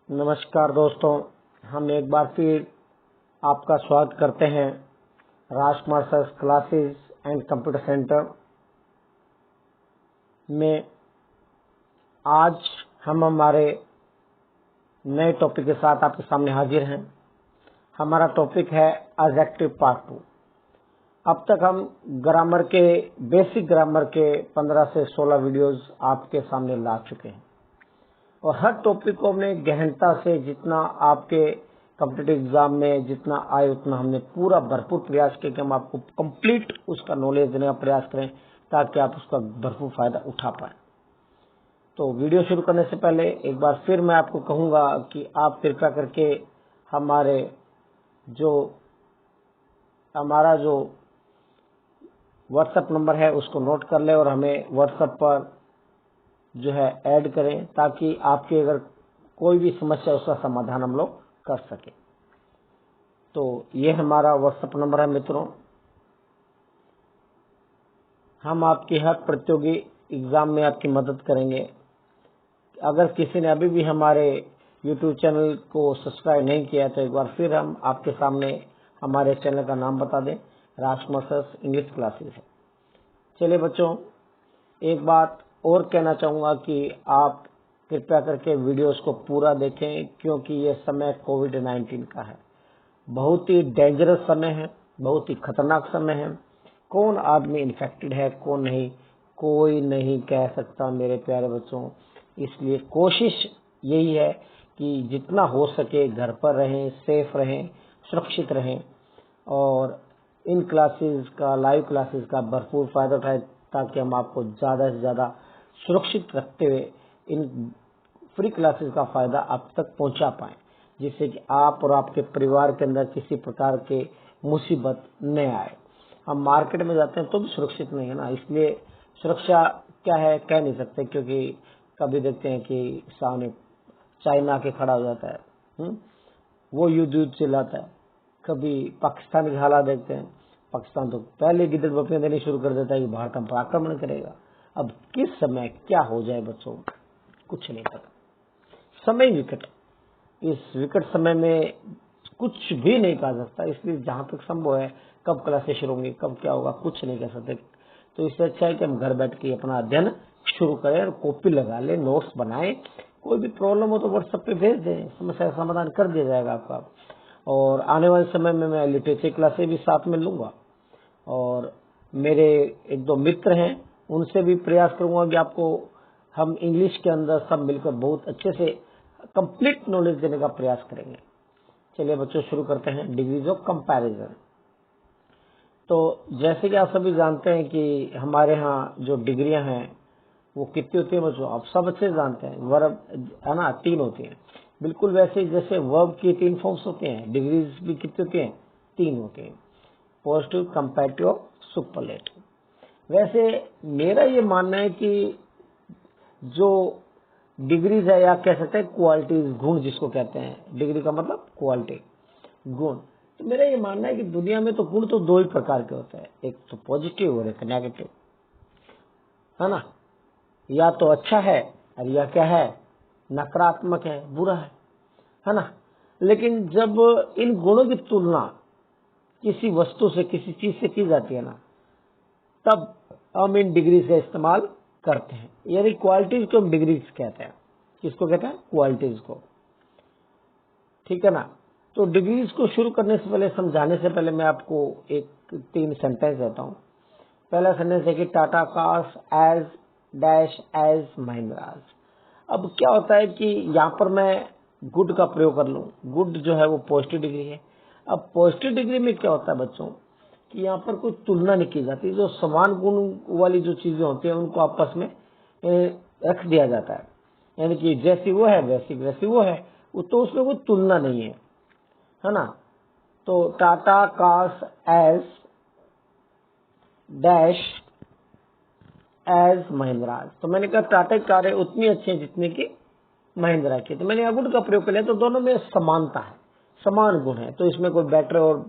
नमस्कार दोस्तों, हम एक बार फिर आपका स्वागत करते हैं Rajkumar sir classes and computer centre में। आज हम हमारे नए टॉपिक के साथ आपके सामने हाजिर हैं। हमारा टॉपिक है एडजेक्टिव पार्ट 2। अब तक हम ग्रामर के बेसिक ग्रामर के 15 से 16 वीडियोस आपके सामने ला चुके हैं और हर टॉपिक को हमने गहनता से जितना आपके कॉम्पिटिटिव एग्जाम में जितना आए उतना हमने पूरा भरपूर प्रयास किया कि हम आपको कंप्लीट उसका नॉलेज देने का प्रयास करें ताकि आप उसका भरपूर फायदा उठा पाए। तो वीडियो शुरू करने से पहले एक बार फिर मैं आपको कहूंगा कि आप कृपया करके हमारा जो व्हाट्सएप नंबर है उसको नोट कर ले और हमें व्हाट्सएप पर जो है ऐड करें ताकि आपकी अगर कोई भी समस्या उसका समाधान हम लोग कर सके। तो ये हमारा व्हाट्सएप नंबर है मित्रों। हम आपकी हर प्रतियोगी एग्जाम में आपकी मदद करेंगे। अगर किसी ने अभी भी हमारे YouTube चैनल को सब्सक्राइब नहीं किया तो एक बार फिर हम आपके सामने हमारे चैनल का नाम बता दें, राजकुमार सर इंग्लिश क्लासेस है। चलिए बच्चों, एक बात और कहना चाहूंगा कि आप कृपया करके वीडियोस को पूरा देखें क्योंकि ये समय कोविड-19 का है। बहुत ही डेंजरस समय है, बहुत ही खतरनाक समय है। कौन आदमी इन्फेक्टेड है कौन नहीं, कोई नहीं कह सकता मेरे प्यारे बच्चों। इसलिए कोशिश यही है कि जितना हो सके घर पर रहें, सेफ रहें, सुरक्षित रहें और इन क्लासेस का, लाइव क्लासेस का भरपूर फायदा उठाएं ताकि हम आपको ज्यादा से ज्यादा सुरक्षित रखते हुए इन फ्री क्लासेस का फायदा आप तक पहुंचा पाएं, जिससे कि आप और आपके परिवार के अंदर किसी प्रकार के मुसीबत न आए। हम मार्केट में जाते हैं तो भी सुरक्षित नहीं है ना, इसलिए सुरक्षा क्या है कह नहीं सकते क्योंकि कभी देखते हैं कि सामने चाइना के खड़ा हो जाता है, वो युद्ध चिल्लाता है। कभी पाकिस्तान के हालात देखते हैं, पाकिस्तान तो पहले गिद्दड़ बकरियां देनी शुरू कर देता है कि भारत हम पर आक्रमण करेगा। अब किस समय क्या हो जाए बच्चों कुछ नहीं पता, समय विकट। इस विकट समय में कुछ भी नहीं कहा सकता, इसलिए जहां तक संभव है कब क्लासेस शुरू होंगी कब क्या होगा कुछ नहीं कह सकते। तो इससे अच्छा है कि हम घर बैठ के अपना अध्ययन शुरू करें और कॉपी लगा लें, नोट्स बनाएं। कोई भी प्रॉब्लम हो तो व्हाट्सएप पे भेज दें, समस्या का समाधान कर दिया जाएगा आपका। और आने वाले समय में मैं लिटरेचर क्लासेस भी साथ में लूंगा और मेरे एक दो मित्र हैं उनसे भी प्रयास करूंगा कि आपको हम इंग्लिश के अंदर सब मिलकर बहुत अच्छे से कंप्लीट नॉलेज देने का प्रयास करेंगे। चलिए बच्चों शुरू करते हैं डिग्रीज ऑफ कंपैरिजन। तो जैसे कि आप सभी जानते हैं कि हमारे यहाँ जो डिग्रियां हैं वो कितनी होती है बच्चों, आप सब अच्छे जानते हैं। वर्ब है ना 3 होती हैं, बिल्कुल वैसे जैसे वर्ब की 3 फॉर्म्स होते हैं, डिग्रीज भी कितनी होती हैं 3 होती हैं, पॉजिटिव, कंपैरेटिव, सुपरलेटिव। वैसे मेरा ये मानना है कि जो डिग्रीज है या कह सकते हैं क्वालिटीज, गुण जिसको कहते हैं, डिग्री का मतलब क्वालिटी, गुण। तो मेरा ये मानना है कि दुनिया में तो गुण तो 2 ही प्रकार के होते हैं, एक तो पॉजिटिव और एक नेगेटिव, है ना। या तो अच्छा है और या क्या है नकारात्मक है, बुरा है ना। लेकिन जब इन गुणों की तुलना किसी वस्तु से, किसी चीज से की जाती है ना, तब हम इन डिग्रीज का इस्तेमाल करते हैं। यानी क्वालिटीज को हम डिग्रीज कहते हैं। किसको कहते हैं? क्वालिटीज को, ठीक है ना। तो डिग्रीज को शुरू करने से पहले, समझाने से पहले मैं आपको एक 3 सेंटेंस देता हूं। पहला सेंटेंस है कि Tata cars as dash as Mahindra's. अब क्या होता है कि यहाँ पर मैं गुड का प्रयोग कर लूं। गुड जो है वो पॉजिटिव डिग्री है। अब पॉजिटिव डिग्री में क्या होता है बच्चों कि यहाँ पर कोई तुलना नहीं की जाती। जो समान गुण वाली जो चीजें होती हैं उनको आपस में रख दिया जाता है, यानी कि जैसी वो है वैसी वैसी वो है, तो उसमें कोई तुलना नहीं है ना। तो Tata cars as dash as Mahindras, तो मैंने कहा टाटा की कारें उतनी अच्छी हैं जितनी की महिंद्रा की। तो मैंने यहाँ गुड का प्रयोग कर लिया, तो दोनों में समानता है, समान गुण है। तो इसमें कोई बेटर और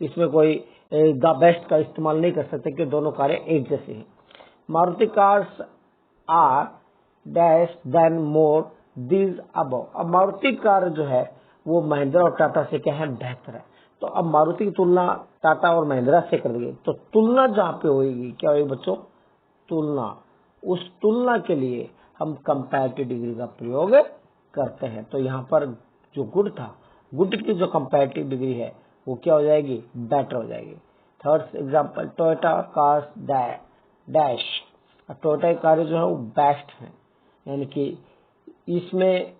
इसमें कोई द बेस्ट का इस्तेमाल नहीं कर सकते कि दोनों कारें एक जैसी हैं। Maruti cars are dash than more these above. अब मारुति कार जो है वो महिंद्रा और टाटा से क्या है, बेहतर है। तो अब मारुति की तुलना टाटा और महिंद्रा से कर देंगे, तो तुलना जहाँ पे होगी क्या होगी बच्चों, तुलना। उस तुलना के लिए हम कंपैरेटिव डिग्री का प्रयोग करते हैं। तो यहाँ पर जो गुड था, गुड की जो कंपैरेटिव डिग्री है वो क्या हो जाएगी, बेटर हो जाएगी। Third example, Toyota cars dash. Toyota car जो है वो बेस्ट है, यानी कि इसमें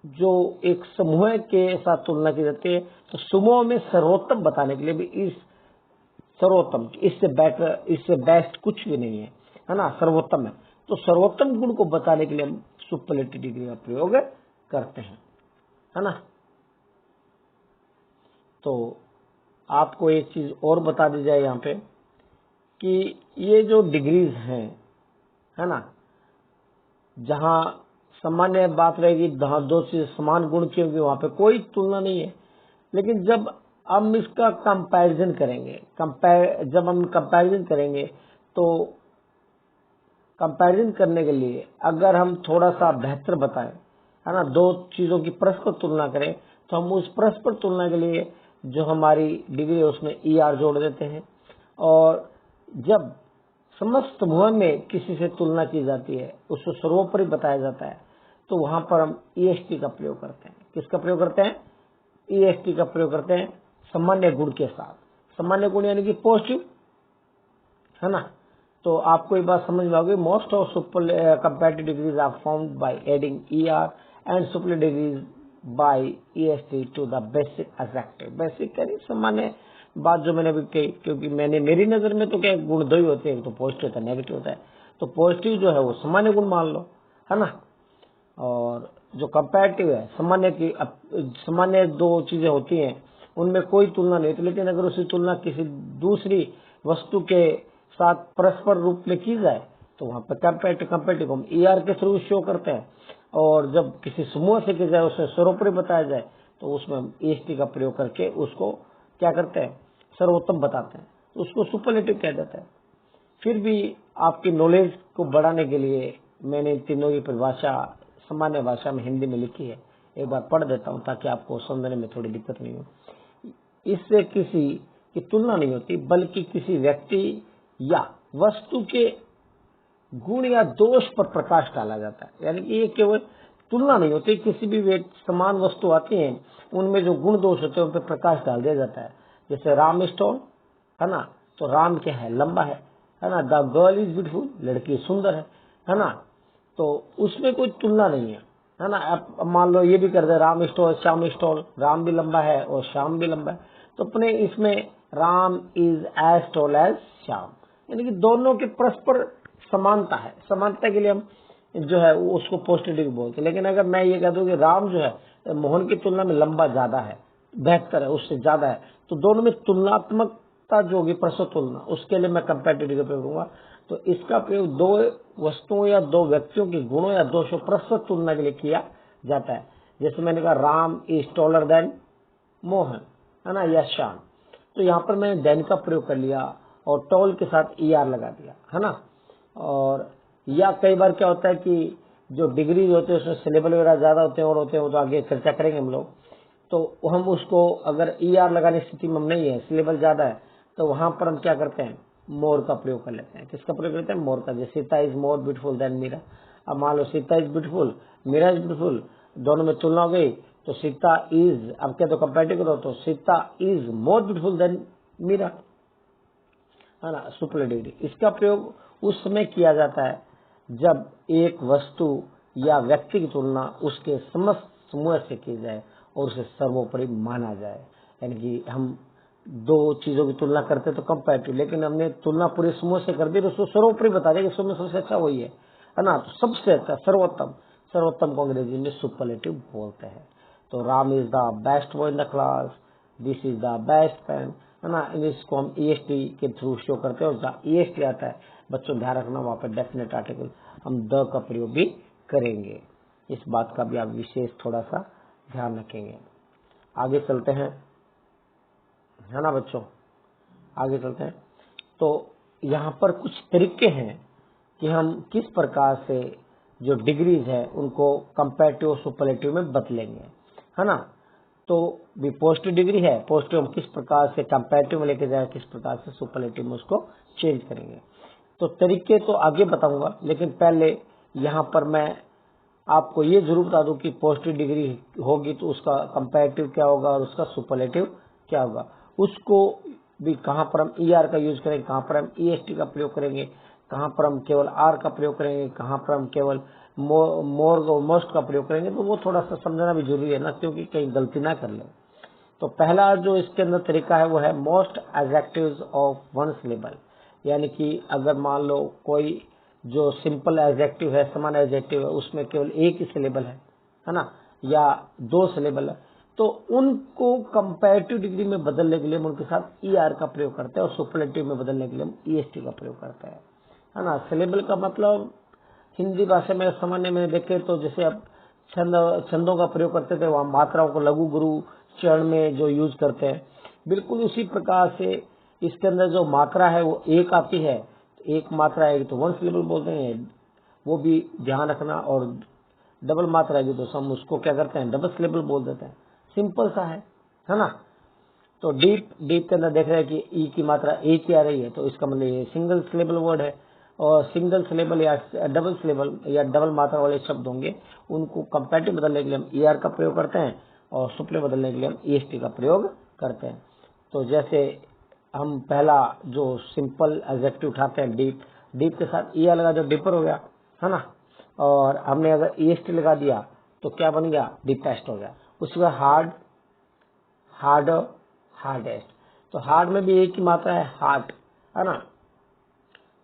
जो एक समूह के साथ तुलना की जाती है, तो समूह में सर्वोत्तम बताने के लिए भी इस सर्वोत्तम, इससे बेटर, इससे बेस्ट कुछ भी नहीं है ना, सर्वोत्तम है। तो सर्वोत्तम गुण को बताने के लिए हम सुपरलेटिव डिग्री का प्रयोग करते हैं, है ना। तो आपको एक चीज और बता दी जाए यहाँ पे कि ये जो डिग्रीज हैं, है ना, जहाँ सामान्य बात रहेगी, जहाँ दो चीज समान गुण की होंगी वहां पे कोई तुलना नहीं है। लेकिन जब हम इसका कंपैरिजन करेंगे, जब हम कंपैरिजन करेंगे, तो कंपैरिजन करने के लिए अगर हम थोड़ा सा बेहतर बताएं, है ना, दो चीजों की परस्पर तुलना करें, तो हम उस परस्पर तुलना के लिए जो हमारी डिग्री है उसमें ER जोड़ देते हैं। और जब समस्त समूह में किसी से तुलना की जाती है, उसको सर्वोपरि बताया जाता है, तो वहां पर हम EST का प्रयोग करते हैं। किसका प्रयोग करते हैं, EST का प्रयोग करते हैं, सामान्य गुण के साथ। सामान्य गुण यानी कि पॉजिटिव, है ना। तो आपको ये बात समझ में आ गई, most of super comparative degrees are found by adding ER and super degrees by EST to the basic adjective. Basic यानी सामान्य बात जो मैंने अभी कही, क्योंकि मेरी नजर में तो क्या गुण दो ही होते हैं, एक तो पॉजिटिव होता है, नेगेटिव होता है। तो पॉजिटिव जो है वो सामान्य गुण मान लो, है ना, और जो कंपैरेटिव है सामान्य दो चीजें होती हैं, उनमें कोई तुलना नहीं होती। लेकिन अगर उसी तुलना किसी दूसरी वस्तु के साथ परस्पर रूप में की जाए, तो वहां पर कंपैरेटिव हम ER के थ्रू शो करते हैं। और जब किसी समूह से की जाए, उसे सर्वोपरि बताया जाए, तो उसमें हम EST का प्रयोग करके उसको क्या करते हैं, सर्वोत्तम बताते हैं, तो उसको सुपरलेटिव कह देते हैं। फिर भी आपकी नॉलेज को बढ़ाने के लिए मैंने तीनों की परिभाषा सामान्य भाषा में हिंदी में लिखी है, एक बार पढ़ देता हूं ताकि आपको समझने में थोड़ी दिक्कत नहीं हो। इससे किसी की तुलना नहीं होती, बल्कि किसी व्यक्ति या वस्तु के गुण या दोष पर प्रकाश डाला जाता है। यानी कि ये केवल तुलना नहीं होती, किसी भी समान वस्तु आती है, उनमें जो गुण दोष होते हैं उन पर प्रकाश डाल दिया जाता है। जैसे राम इज टॉल, है ना, तो राम क्या है, लंबा है ना। द गर्ल इज ब्यूटीफुल, लड़की सुंदर है ना। तो उसमें कोई तुलना नहीं है ना। आप मान लो ये भी कर दे, Ram is tall Shyam is tall, Ram भी लंबा है और श्याम भी लंबा है, तो अपने इसमें Ram is as tall as Shyam, यानी कि दोनों के परस्पर समानता है। समानता के लिए हम जो है वो उसको पॉजिटिव बोलते हैं। लेकिन अगर मैं ये कह दूं कि राम जो है मोहन की तुलना में लंबा ज्यादा है, बेहतर है, उससे ज्यादा है, तो दोनों में तुलनात्मकता जो होगी, परस्पर तुलना, उसके लिए मैं कंपैरेटिव का प्रयोग करूंगा। तो इसका प्रयोग दो वस्तुओं या दो व्यक्तियों के गुणों या दोषों परस्पर तुलना के लिए किया जाता है। जैसे मैंने कहा Ram is taller then Mohan, है ना, या श्याम, तो यहाँ पर मैंने देन का प्रयोग कर लिया और टॉल के साथ ER लगा दिया, है ना। और या कई बार क्या होता है कि जो डिग्रीज होते हैं उसमें सिलेबल वगैरह ज्यादा होते हैं और होते हैं, वो तो आगे चर्चा करेंगे हम लोग। तो हम उसको अगर ER लगाने की स्थिति में हम नहीं है, सिलेबल ज्यादा है, तो वहां पर हम क्या करते हैं, मोर का प्रयोग कर लेते हैं। किसका प्रयोग करते हैं, मोर का। जैसे Sita is more beautiful than Meera. अब मान लो Sita is beautiful, Meera is beautiful, दोनों में तुलना हो गई, तो सीता इज, अब क्या तो कंपैरेटिव करो, तो Sita is more beautiful than Meera, है ना, सुपरलेटिव। इसका प्रयोग उस समय किया जाता है जब एक वस्तु या व्यक्ति की तुलना उसके समस्त समूह से की जाए और उसे सर्वोपरि माना जाए। यानी कि हम दो चीजों की तुलना करते तो कंपैरेटिव, लेकिन हमने तुलना पूरे समूह से कर दी तो उसको सर्वोपरि बता दें कि समूह सबसे अच्छा वही है ना। तो सबसे अच्छा, सर्वोत्तम, सर्वोत्तम को अंग्रेजी में सुपरलेटिव बोलते हैं। तो Ram is the best boy in the class, this is the best pen, है ना। इसको हम EST के थ्रू शो करते हैं, और EST आता है, बच्चों ध्यान रखना, वहां पर डेफिनेट आर्टिकल हम द का प्रयोग भी करेंगे। इस बात का भी आप विशेष थोड़ा सा ध्यान रखेंगे। आगे चलते हैं, है ना बच्चों, आगे चलते हैं। तो यहाँ पर कुछ तरीके हैं कि हम किस प्रकार से जो डिग्रीज है उनको कंपैरेटिव और सुपरलेटिव में बदलेंगे, है ना। तो भी पॉजिटिव डिग्री है, पॉजिटिव हम किस प्रकार से कंपैरेटिव में लेके जाए, किस प्रकार से सुपरलेटिव में उसको चेंज करेंगे। तो तरीके तो आगे बताऊंगा, लेकिन पहले यहाँ पर मैं आपको ये जरूर बता दूं कि पॉजिटिव डिग्री होगी तो उसका कंपैरेटिव क्या होगा और उसका सुपरलेटिव क्या होगा। उसको भी कहाँ पर हम ईआर का यूज करेंगे, कहाँ पर हम ईएसटी का प्रयोग करेंगे, कहाँ पर हम केवल आर का प्रयोग करेंगे, कहाँ पर हम केवल मोर और मोस्ट का प्रयोग करेंगे, तो वो थोड़ा सा समझना भी जरूरी है ना, क्योंकि कहीं गलती ना कर ले। तो पहला जो इसके अंदर तरीका है वो है most adjectives of one syllable, यानी कि अगर मान लो कोई जो सिंपल एडजेक्टिव है, समान एडजेक्टिव है, उसमें केवल एक ही सिलेबल है ना, या दो सिलेबल है, तो उनको कंपैरेटिव डिग्री में बदलने के लिए हम उनके साथ ईआर का प्रयोग करते हैं और सुपरलेटिव में बदलने के लिए हम ईएसटी का प्रयोग करते हैं, है ना। सिलेबल का मतलब हिंदी भाषा में सामान्य में देखे तो जैसे अब छंदों का प्रयोग करते थे, वहां मात्राओं को लघु गुरु चरण में जो यूज करते हैं, बिल्कुल उसी प्रकार से इसके अंदर जो मात्रा है वो एक आती है, एक मात्रा आएगी तो वन सिलेबल बोलते हैं, वो भी ध्यान रखना। और डबल मात्रा आएगी तो हम उसको क्या करते हैं, डबल सिलेबल बोल देते हैं। सिंपल सा है ना। तो डीप के अंदर देख रहे हैं कि ई की मात्रा एक ही आ रही है, तो इसका मतलब ये सिंगल सिलेबल वर्ड है। और सिंगल सिलेबल या डबल सिलेबल या डबल मात्रा वाले शब्द होंगे, उनको कंपैरेटिव बदलने के लिए हम ईआर का प्रयोग करते हैं और सुपले बदलने के लिए हम ईएसटी का प्रयोग करते हैं। तो जैसे हम पहला जो सिंपल एडजेक्टिव उठाते हैं डीप के साथ ईआर लगा जो डीपर हो गया, है ना। और हमने अगर ईएसटी लगा दिया तो क्या बन गया, डीपेस्ट हो गया। उसके बाद हार्ड, हार्डर, हार्डेस्ट। तो हार्ड में भी एक ही मात्रा है, हार्ट, है ना।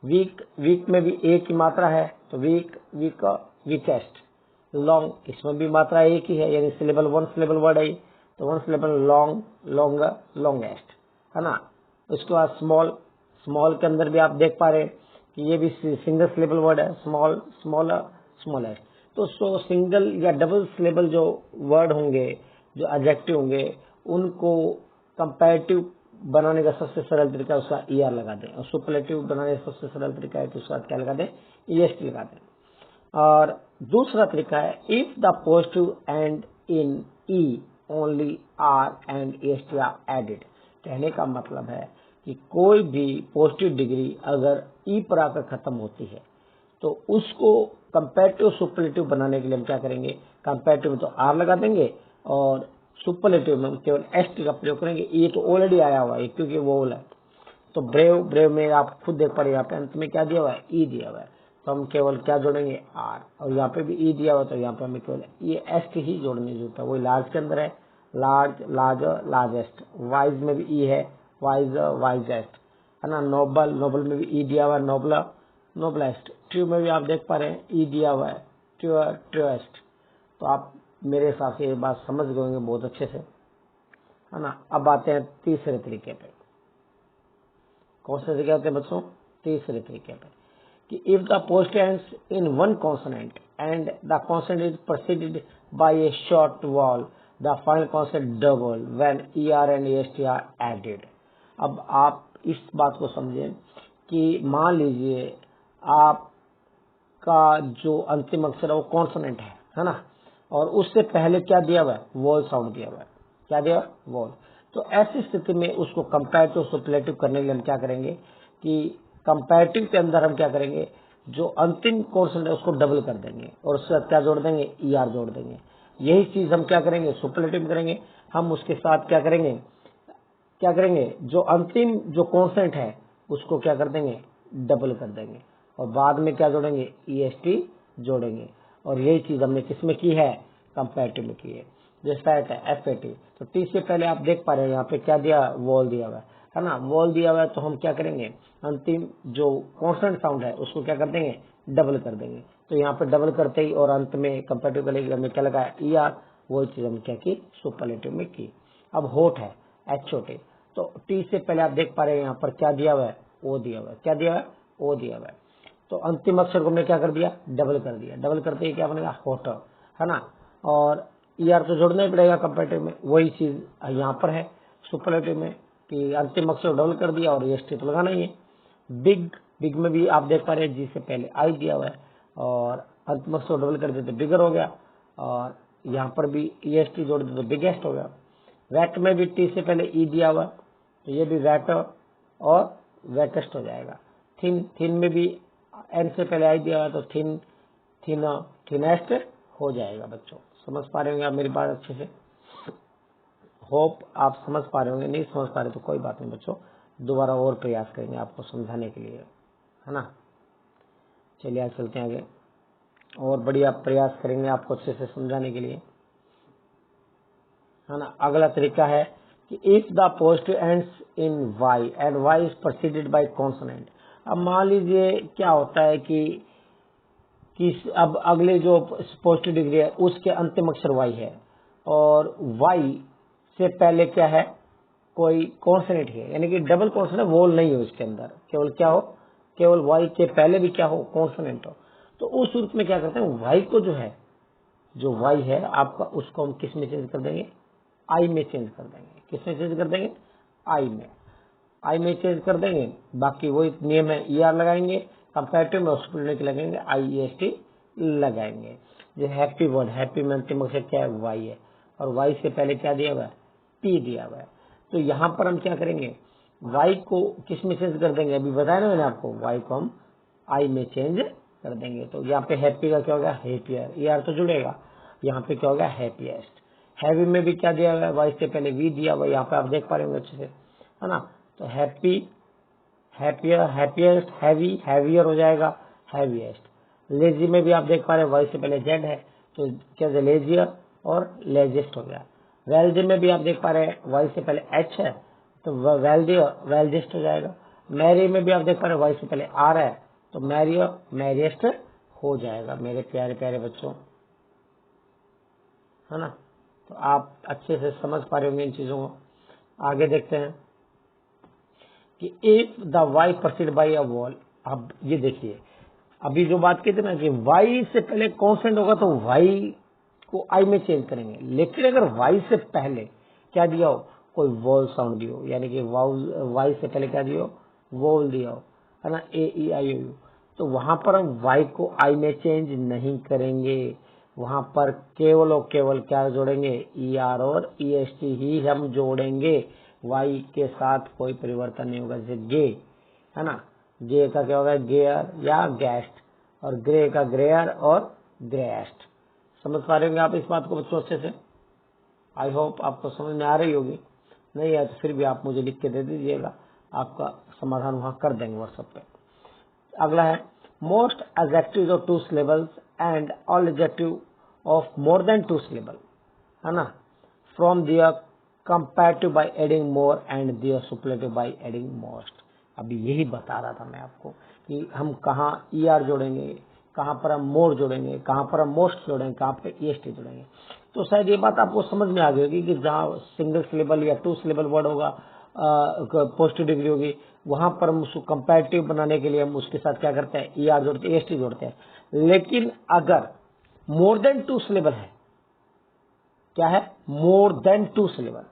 वीक में भी एक ही मात्रा है, तो वीकेस्ट। लॉन्ग, इसमें भी मात्रा एक ही है, यानी सिलेबल वन सिलेबल वर्ड है, तो one syllable long, longer, longest, है ना। उसके बाद स्मॉल के अंदर भी आप देख पा रहे हैं कि ये भी सिंगल सिलेबल वर्ड है, स्मॉल, स्मॉलर, स्मॉलेस्ट। तो सिंगल या डबल सिलेबल जो वर्ड होंगे, जो एडजेक्टिव होंगे, उनको कंपैरेटिव बनाने का सबसे सरल तरीका उसका ईआर लगा दें, और सुपरलेटिव बनाने का सबसे सरल तरीका है कि उसका क्या लगा दें, ईएसटी लगा दें। और दूसरा तरीका है if the positive end in E only R and EST are added. कहने का मतलब है कि कोई भी पॉजिटिव डिग्री अगर ई पर आकर खत्म होती है तो उसको कंपैरेटिव सुपरलेटिव बनाने के लिए हम क्या करेंगे, कंपैरेटिव में तो आर लगा देंगे और सुपरलेटिव में हम केवल एसटी का प्रयोग करेंगे। ये तो ऑलरेडी आया हुआ है क्योंकि वोवल है। तो ब्रेव में आप खुद देख पा यहाँ पे अंत में क्या दिया हुआ है, ई दिया हुआ है, तो हम केवल क्या जोड़ेंगे, आर। और यहाँ पे भी ई दिया हुआ है, तो यहाँ पे हमें केवल ये एस्ट ही जोड़ने की जरूरत है। वही लार्ज के अंदर है, लार्ज, लार्जर, लार्जेस्ट। वाइज में भी ई है, वाइजर, वाइजेस्ट, है ना। नोबल में भी ई दिया हुआ है, नोबलर, नोबलेस्ट। ट्रू में भी आप देख पा रहे हैं ई दिया हुआ है, ट्रूअर, ट्रूएस्ट। तो आप मेरे हिसाब से ये बात समझ गए होंगे बहुत अच्छे से, है ना। अब आते हैं तीसरे तरीके पे। कौन से तरीके होते हैं बच्चों, तीसरे तरीके पे, कि if the post ends in one consonant and the consonant is preceded by a short vowel, the final consonant double when ER and EST are added. अब आप इस बात को समझें कि मान लीजिए आपका जो अंतिम अक्षर है वो कॉन्सोनेंट है ना, और उससे पहले क्या दिया हुआ है, वॉल साउंड दिया हुआ है। क्या दिया, वॉल। तो ऐसी स्थिति में उसको कंपैरेटिव सुपरलेटिव करने के लिए हम क्या करेंगे कि कंपैरेटिव के अंदर हम क्या करेंगे, जो अंतिम कॉन्सोनेंट है उसको डबल कर देंगे और उसके साथ क्या जोड़ देंगे, ईआर जोड़ देंगे। यही चीज हम क्या करेंगे, सुपरलेटिव करेंगे। हम उसके साथ क्या करेंगे, जो अंतिम जो कॉन्सोनेंट है उसको क्या कर देंगे, डबल कर देंगे और बाद में क्या जोड़ेंगे, ईएसटी जोड़ेंगे। और यही चीज हमने किसमें की है, कंपैरेटिव में की है। जैसा है एफएटी, तो टी से पहले आप देख पा रहे हैं यहाँ पे क्या दिया, वॉल दिया हुआ है ना। वॉल दिया हुआ है तो हम क्या करेंगे, अंतिम जो कॉन्स्टेंट साउंड है उसको क्या कर देंगे, डबल कर देंगे। तो यहाँ पे डबल करते ही और अंत में कंपैरेटिव करने के लिए हमने क्या लगाया, ईआर। वही चीज हमने क्या की, सुपरलेटिव में की। अब होट है, एचओटी, तो टी से पहले आप देख पा रहे हैं यहाँ पर क्या दिया हुआ है, ओ दिया हुआ है। क्या दिया हुआ है, ओ दिया हुआ है। तो अंतिम अक्षर को हमने क्या कर दिया, डबल कर दिया। डबल करते ही क्या बनेगा, होटर, है ना। और ईआर तो जोड़ना ही पड़ेगा कंपैरेटिव में। वही चीज यहाँ पर है सुपरलेटिव में कि अंतिम अक्षर डबल कर दिया और ईएसटी तो लगाना ही है। बिग में भी आप देख पा रहे हैं जी से पहले आई दिया हुआ है और अंतिम अक्षर को डबल कर देते बिगर हो गया, और यहाँ पर भी EST जोड़ देते तो बिगेस्ट हो गया। वैट में भी T से पहले E दिया हुआ, तो ये भी वैट और वैटेस्ट हो जाएगा। थिन में भी N से पहले I दिया हुआ, तो थिनेस्ट हो जाएगा। बच्चों समझ पा रहे होंगे आप मेरी बात अच्छे से? होप आप समझ पा रहे होंगे। नहीं समझ पा रहे तो कोई बात नहीं बच्चों, दोबारा और प्रयास करेंगे आपको समझाने के लिए, है ना। चलिए आज चलते हैं आगे, और बढ़िया प्रयास करेंगे आपको अच्छे से समझाने के लिए, है ना। अगला तरीका है कि if the positive ends in Y and Y is preceded by consonant. अब मान लीजिए क्या होता है कि अब अगले जो पॉजिटिव डिग्री है उसके अंतिम अक्षर वाई है, और वाई से पहले क्या है, कोई कॉन्सोनेंट है, यानी कि डबल कॉन्सोनेंट वोल नहीं हो इसके अंदर, केवल क्या हो, केवल वाई के पहले भी क्या हो, कॉन्सोनेंट हो। तो उस सूरत में क्या करते हैं, वाई को जो वाई है आपका, उसको हम किस में चेंज कर देंगे, आई में चेंज कर देंगे। किस में चेंज कर देंगे, आई में चेंज कर देंगे। बाकी वही नियम है, ER लगाएंगे, कंपैरेटिव में सुपरलेटिव लगाएंगे, IEST लगाएंगे। जो हैप्पी वर्ड, हैप्पी में अंतिम अक्षर क्या है, वाई है, और वाई से पहले क्या दिया हुआ है, P दिया हुआ है। तो यहाँ पर हम क्या करेंगे, वाई को किस में चेंज कर देंगे, अभी बताया ना मैंने आपको, वाई को हम आई में चेंज कर देंगे। तो यहाँ पे हैप्पी का क्या होगा, हैप्पियर, ER तो जुड़ेगा, यहाँ पे क्या होगा, हैप्पीएस्ट। हैवी में भी क्या दिया हुआ है, वाई से पहले V दिया हुआ है, यहाँ पे आप देख पा रहे होंगे अच्छे से, है ना। तो happy, happier, happiest, heavy, heavier हो जाएगा, हैवीएस्ट। लेजी में भी आप देख पा रहे हैं, वाई से पहले Z है, तो क्या लेजियर और लेजेस्ट हो गया। वेल्दी में भी आप देख पा रहे हैं, वाई से पहले H है, तो वेल्दी और वेल्जेस्ट हो जाएगा। मैरी में भी आप देख पा रहे हैं, वाई से पहले R है, तो मैरी और मैरिएस्ट हो जाएगा मेरे प्यारे प्यारे बच्चों, है ना। तो आप अच्छे से समझ पा रहे होंगे इन चीजों को। आगे देखते हैं कि if the Y proceed by a vowel. अब ये देखिए, अभी जो बात की थी ना कि वाई से पहले कॉन्स्टेंट होगा तो वाई को आई में चेंज करेंगे, लेकिन अगर वाई से पहले क्या दिया हो, कोई वॉल साउंड दिया हो, यानी कि वाई से पहले क्या दिया हो, वॉल दिया हो, है ना, AEIOU, तो वहां पर हम वाई को आई में चेंज नहीं करेंगे। वहां पर केवल और केवल क्या जोड़ेंगे, ER और EST ही हम जोड़ेंगे। वाई के साथ कोई परिवर्तन नहीं होगा। जैसे गे, है ना, गे का क्या होगा, गेयर या गैस्ट, और ग्रे का ग्रेयर और ग्रेस्ट। समझ पा रहे होंगे आप इस बात को बच्चों अच्छे से? आई होप आपको समझ में आ रही होगी। नहीं है तो फिर भी आप मुझे लिख के दे दीजिएगा, आपका समाधान वहां कर देंगे व्हाट्सएप पे। अगला है most adjective of 2 syllables and all adjective of more than 2 syllable, है ना, from their comparative by adding more and their superlative by adding most. अभी यही बता रहा था मैं आपको कि हम कहाँ ER जोड़ेंगे, कहाँ पर हम मोर जोड़ेंगे, कहाँ पर हम मोस्ट जोड़ेंगे, कहाँ पे EST जोड़ेंगे। तो शायद ये बात आपको समझ में आ गई होगी कि जहाँ सिंगल सिलेबल या 2 सिलेबल वर्ड होगा, पॉजिटिव डिग्री होगी, वहां पर हम उसको कंपैरेटिव बनाने के लिए हम उसके साथ क्या करते हैं, ER जोड़ते हैं, EST जोड़ते हैं। लेकिन अगर मोर देन 2 सिलेबल है, क्या है, मोर देन 2 सिलेबल,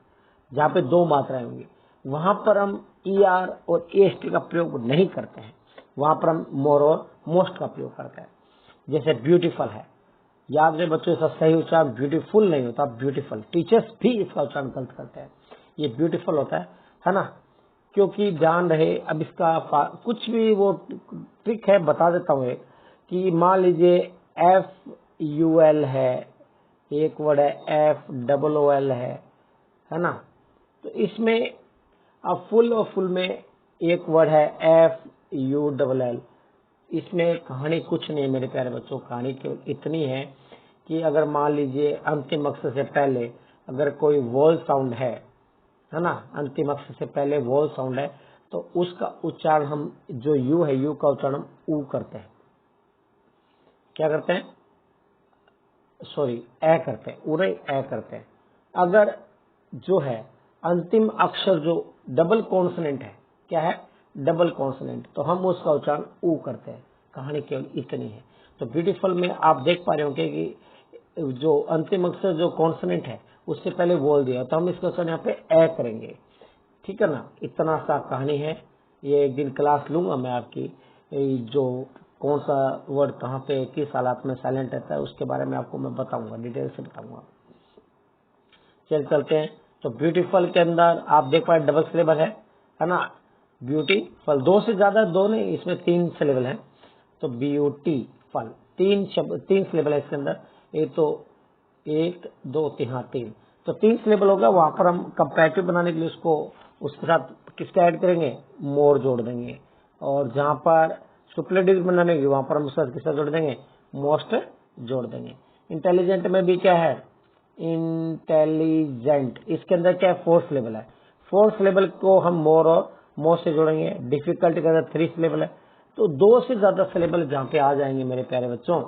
जहां पे 2 मात्राएं होंगी, वहां पर हम ER और EST का प्रयोग नहीं करते हैं, वहां पर हम मोर और मोस्ट का प्रयोग करते हैं। जैसे ब्यूटीफुल है, याद रहे बच्चों, इसका सही उच्चारण ब्यूटीफुल नहीं होता, ब्यूटीफुल। टीचर्स भी इसका उच्चारण गलत करते हैं, ये ब्यूटीफुल होता है ना। क्योंकि ध्यान रहे, अब इसका कुछ भी वो ट्रिक है, बता देता हूँ एक, कि मान लीजिए FUL है, एक वर्ड है FOOL है ना। तो इसमें अब फुल और फुल में एक वर्ड है FULL। इसमें कहानी कुछ नहीं मेरे प्यारे बच्चों, कहानी केवल इतनी है कि अगर मान लीजिए अंतिम अक्षर से पहले अगर कोई वॉल साउंड है ना, अंतिम अक्षर से पहले वॉल साउंड है, तो उसका उच्चारण हम, जो यू है, यू का उच्चारण हम ऊ करते हैं। क्या करते हैं, सॉरी, ए करते हैं, उरे ए करते हैं। अगर जो है अंतिम अक्षर जो डबल कॉन्सोनेंट है, क्या है, डबल कॉन्सोनेंट, तो हम उसका उच्चारण ऊ करते हैं। कहानी केवल इतनी है। तो ब्यूटीफुल में आप देख पा रहे होंगे कि जो अंतिम अक्षर जो कॉन्सोनेंट है उससे पहले बोल दिया, तो हम इसका उच्चारण यहाँ पे ए करेंगे, ठीक है ना। इतना सा कहानी है। ये एक दिन क्लास लूंगा मैं आपकी, जो कौन सा वर्ड कहाँ पे किस हालात में साइलेंट रहता है उसके बारे में आपको मैं बताऊंगा, डिटेल से बताऊंगा। चलते हैं। तो ब्यूटीफुल के अंदर आप देख पाए डबल सिलेबल है ना। ब्यूटीफुल 2 से ज्यादा, 2 नहीं, इसमें 3 सिलेबल है। तो ब्यूटीफुल 3 सिलेबल है इसके अंदर। ये तो 1 2 3, हाँ 3, तो 3 सिलेबल होगा। वहां पर हम कंपैरेटिव बनाने के लिए उसको उसके साथ किसका ऐड करेंगे, मोर जोड़ देंगे। और जहां पर सुपरलेटिव बनाने के वहां पर हम उसके साथ किसका जोड़ देंगे, मोस्ट जोड़ देंगे। इंटेलिजेंट में भी क्या है, इंटेलिजेंट, इसके अंदर क्या है, 4 सिलेबल है। 4 सिलेबल को हम मोर और मोस्ट से जोड़ेंगे। डिफिकल्ट के अंदर 3 सिलेबल है। तो 2 से ज्यादा सिलेबल जहाँ पे आ जाएंगे मेरे प्यारे बच्चों,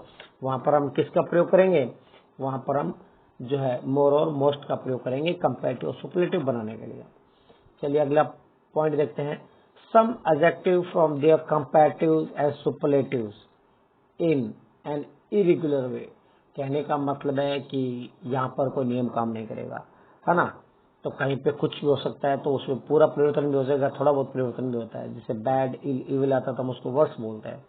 वहां पर हम किसका प्रयोग करेंगे, वहां पर हम जो है मोर और मोस्ट का प्रयोग करेंगे कंपैरेटिव और सुपरलेटिव बनाने के लिए। चलिए अगला पॉइंट देखते हैं। Some adjective from their comparatives and superlatives in an irregular way. कहने का मतलब है कि यहाँ पर कोई नियम काम नहीं करेगा, है ना। तो कहीं पे कुछ भी हो सकता है, तो उसमें पूरा परिवर्तन भी हो जाएगा, थोड़ा बहुत परिवर्तन भी होता है। जैसे बैड इविल आता तो हम उसको वर्स बोलते हैं,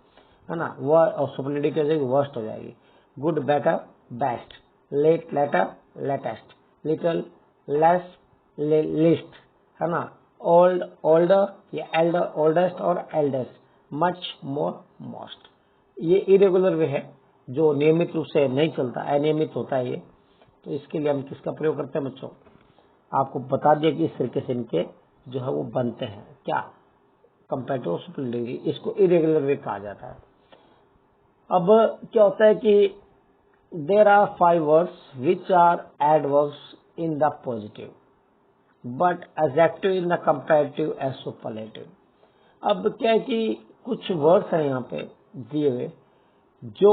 है ना। वह और सुपरलेटिव क्या हो जाएगी, वर्स्ट हो जाएगी। Good better best, late later latest, little less least, है ना। ओल्ड ओल्डर या एल्डर ओल्डेस्ट और एल्डेस्ट, मच मोर मोस्ट। ये इरेगुलर वे है जो नियमित रूप से नहीं चलता, अनियमित होता है ये। तो इसके लिए हम किसका प्रयोग करते हैं बच्चों, आपको बता दिया कि इस तरीके से इनके जो है वो बनते हैं, क्या, कंपैरेटिव और सुपरलेटिव। इसको इरेगुलर वे कहा जाता है। अब क्या होता है कि there are 5 words which are adverbs in the positive but adjective in the comparative and superlative. अब क्या है कि कुछ वर्ड्स हैं यहाँ पे दिए हुए जो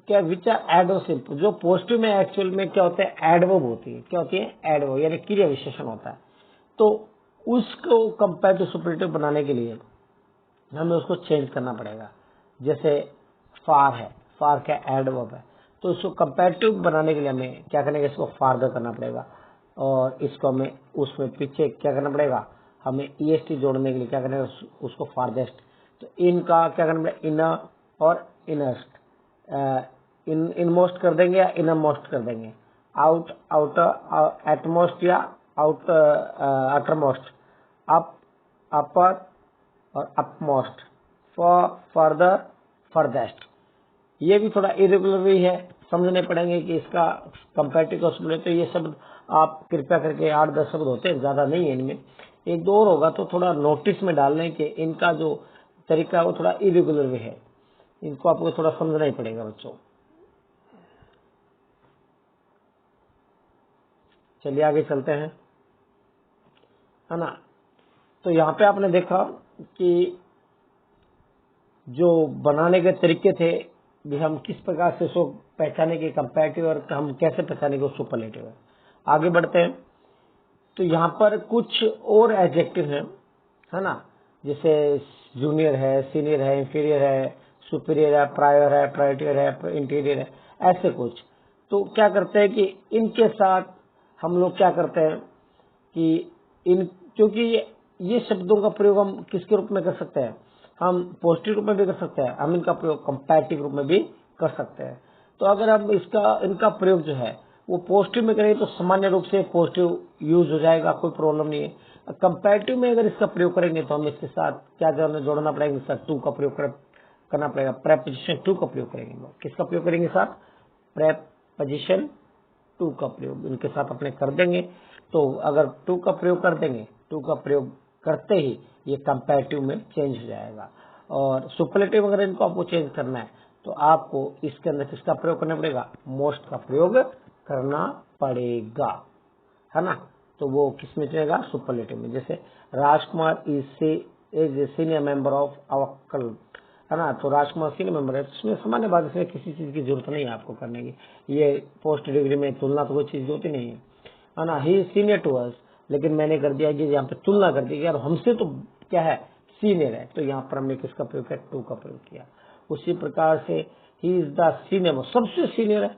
क्या विच आर एडवर्ब, जो पॉजिटिव में एक्चुअल में क्या होता है, एडवर्ब होती है। क्या होती है, एडवर्ब, यानी क्रिया विशेषण होता है। तो उसको कंपैरेटिव सुपरलेटिव बनाने के लिए हमें उसको चेंज करना पड़ेगा। जैसे फार है, फार क्या एडवर्ब है, तो उसको कंपैरेटिव बनाने के लिए हमें क्या करना है, इसको फार्दर करना पड़ेगा। और इसको हमें उसमें पीछे क्या करना पड़ेगा, हमें ईएसटी जोड़ने के लिए क्या करना है, उसको फार्देस्ट। तो इनका क्या करना पड़ेगा, इनर और इनर्स्ट, इनमोस्ट कर देंगे या इनर मोस्ट कर देंगे, आउट आउटर, एटमोस्ट या आउट अटरमोस्ट, अप अपर और अपमोस्ट, फर्दर फर्देस्ट। ये भी थोड़ा इरेगुलर भी है, समझने पड़ेंगे कि इसका कंपैरेटिव और सुपरलेटिव। ये शब्द आप कृपया करके 8-10 शब्द होते हैं, ज्यादा नहीं है इनमें, 1-2 और होगा तो थोड़ा नोटिस में डालने के इनका जो तरीका है वो थोड़ा इरेगुलर भी है, इनको आपको थोड़ा समझना ही पड़ेगा बच्चों। चलिए आगे चलते हैं, है ना। तो यहाँ पे आपने देखा कि जो बनाने के तरीके थे भी, हम किस प्रकार से उसको पहचाने के कंपैरेटिव और हम कैसे पहचाने के सुपरलेटिव है। आगे बढ़ते हैं। तो यहाँ पर कुछ और एडजेक्टिव हैं, है ना, जैसे जूनियर है, सीनियर है, इंफीरियर है, सुपीरियर है, प्रायर है, प्राइटियर है, इंटीरियर है, ऐसे कुछ। तो क्या करते हैं कि इनके साथ हम लोग क्या करते हैं कि इन, क्योंकि ये शब्दों का प्रयोग हम किसके रूप में कर सकते हैं, हम पॉजिटिव रूप में भी कर सकते हैं, हम इनका प्रयोग कंपैरेटिव रूप में भी कर सकते हैं। तो अगर हम इनका प्रयोग जो है वो पॉजिटिव में करेंगे तो सामान्य रूप से पॉजिटिव यूज हो जाएगा, कोई प्रॉब्लम नहीं है। कंपैरेटिव में अगर इसका प्रयोग करेंगे तो हम इसके साथ क्या जोड़ना पड़ेगा, इसके साथ टू का प्रयोग करना पड़ेगा, प्रेपोजिशन टू का प्रयोग करेंगे। किसका प्रयोग करेंगे साथ, प्रेपोजिशन टू का प्रयोग इनके साथ अपने कर देंगे। तो अगर टू का प्रयोग कर देंगे, टू का प्रयोग करते ही ये कंपैरेटिव में चेंज हो जाएगा। और सुपरलेटिव अगर इनको आपको चेंज करना है तो आपको इसके अंदर किसका प्रयोग करना पड़ेगा, मोस्ट का प्रयोग करना पड़ेगा, है ना। तो वो किस में चलेगा, सुपरलेटिव में। जैसे Rajkumar is senior member of our club, है ना। तो राजकुमार सीनियर मेंबर है, इसमें सामान्य बात, इसमें किसी चीज की जरूरत नहीं है आपको करने की। ये पोस्ट डिग्री में तुलना तो कोई चीज होती नहीं है ना। ही सीनियर टू अस, लेकिन मैंने कर दिया कि यहाँ पे तुलना कर दी, यार हमसे तो क्या है, सीनियर है, तो यहाँ पर हमने किसका प्रयोग किया, टू का प्रयोग किया। उसी प्रकार से ही इज द सीनियर, सबसे सीनियर है,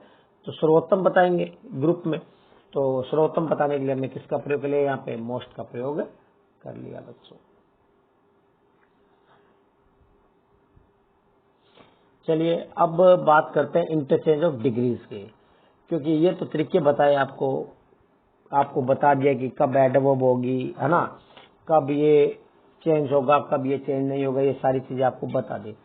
तो सर्वोत्तम बताएंगे ग्रुप में। तो सर्वोत्तम बताने के लिए हमने किसका प्रयोग कर लिया, यहाँ पे मोस्ट का प्रयोग कर लिया बच्चों। चलिए अब बात करते हैं इंटरचेंज ऑफ डिग्रीज के, क्योंकि ये तो तरीके बताए आपको बता दिया कि कब एडवर्ब होगी, है ना, कब ये चेंज होगा, कब ये चेंज नहीं होगा, ये सारी चीजें आपको बता दी।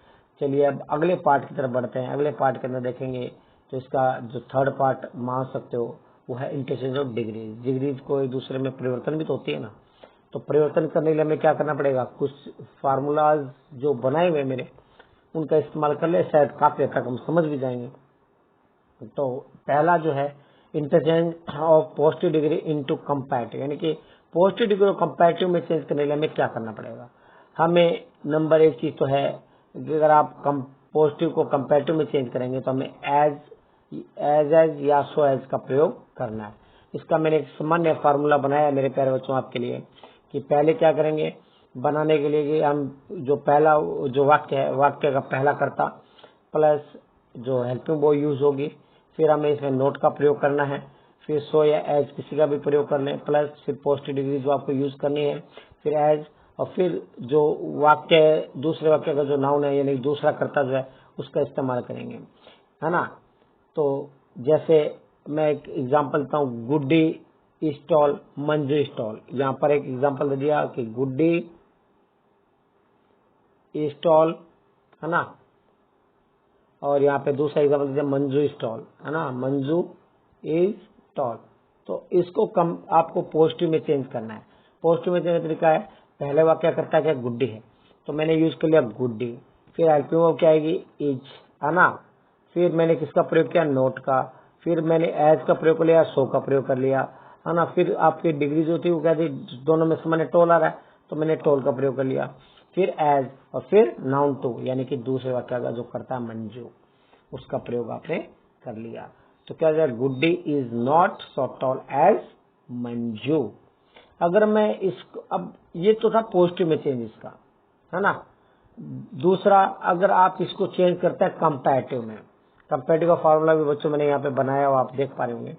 चलिए अब अगले पार्ट की तरफ बढ़ते हैं। अगले पार्ट के अंदर देखेंगे तो इसका जो थर्ड पार्ट मान सकते हो वो है इंटरचेंज ऑफ डिग्रीज। डिग्रीज को एक दूसरे में परिवर्तन भी तो होती है ना, तो परिवर्तन करने के लिए हमें क्या करना पड़ेगा, कुछ फार्मूलाज जो बनाए हुए मेरे उनका इस्तेमाल कर ले, शायद काफी हद तक हम समझ भी जाएंगे। तो पहला जो है interchange of positive degree into comparative, यानी कि पॉजिटिव डिग्री और कंपैरेटिव में चेंज करने के लिए हमें क्या करना पड़ेगा। हमें नंबर एक चीज तो है कि अगर आप पॉजिटिव को कंपैरेटिव में चेंज करेंगे तो हमें एज या सो एज का प्रयोग करना है। इसका मैंने एक सामान्य फार्मूला बनाया है मेरे प्यारे बच्चों आपके लिए, कि पहले क्या करेंगे बनाने के लिए कि हम जो पहला जो वाक्य है, वाक्य का पहला कर्ता प्लस जो हेल्पिंग वो यूज होगी, फिर हमें इसमें नोट का प्रयोग करना है, फिर सो या एज किसी का भी प्रयोग कर लें, प्लस फिर पॉजिटिव डिग्री जो आपको यूज करनी है, फिर एज, और फिर जो वाक्य दूसरे वाक्य का जो नाउन है यानी दूसरा कर्ता जो है उसका इस्तेमाल करेंगे, है ना। तो जैसे मैं एक एग्जांपल देता हूँ, गुड्डी स्टॉल मंजू स्टॉल। यहाँ पर एक एग्जांपल दे दिया कि गुड्डी स्टॉल, है ना, और यहाँ पे दूसरा एग्जांपल दे दिया मंजू स्टॉल, है ना, मंजू इज स्टॉल। तो इसको आपको पॉजिटिव में चेंज करना है। पॉजिटिव में चेंज का तरीका है, पहले वाक्य करता क्या गुड्डी है, तो मैंने यूज कर लिया गुड्डी, फिर हेल्पिंग वर्ब क्या आएगी इज, है ना, फिर मैंने किसका प्रयोग किया नोट का, फिर मैंने एज का प्रयोग कर लिया, सो का प्रयोग कर लिया, है ना, फिर आपकी डिग्री जो थी वो क्या थी, दोनों में सामान्य टोल आ रहा है तो मैंने टोल का प्रयोग कर लिया, फिर एज, और फिर नाउन टू यानी कि दूसरे वाक्य का जो करता है मंजू, उसका प्रयोग आपने कर लिया। तो क्या जाए, Guddi is not so tall as Manju. अगर मैं इसको, अब ये तो था पॉजिटिव में चेंज इसका, है ना। दूसरा, अगर आप इसको चेंज करते हैं कंपैरेटिव में, कंपैरेटिव का फार्मूला भी बच्चों मैंने यहाँ पे बनाया हुआ आप देख पा रहे होंगे।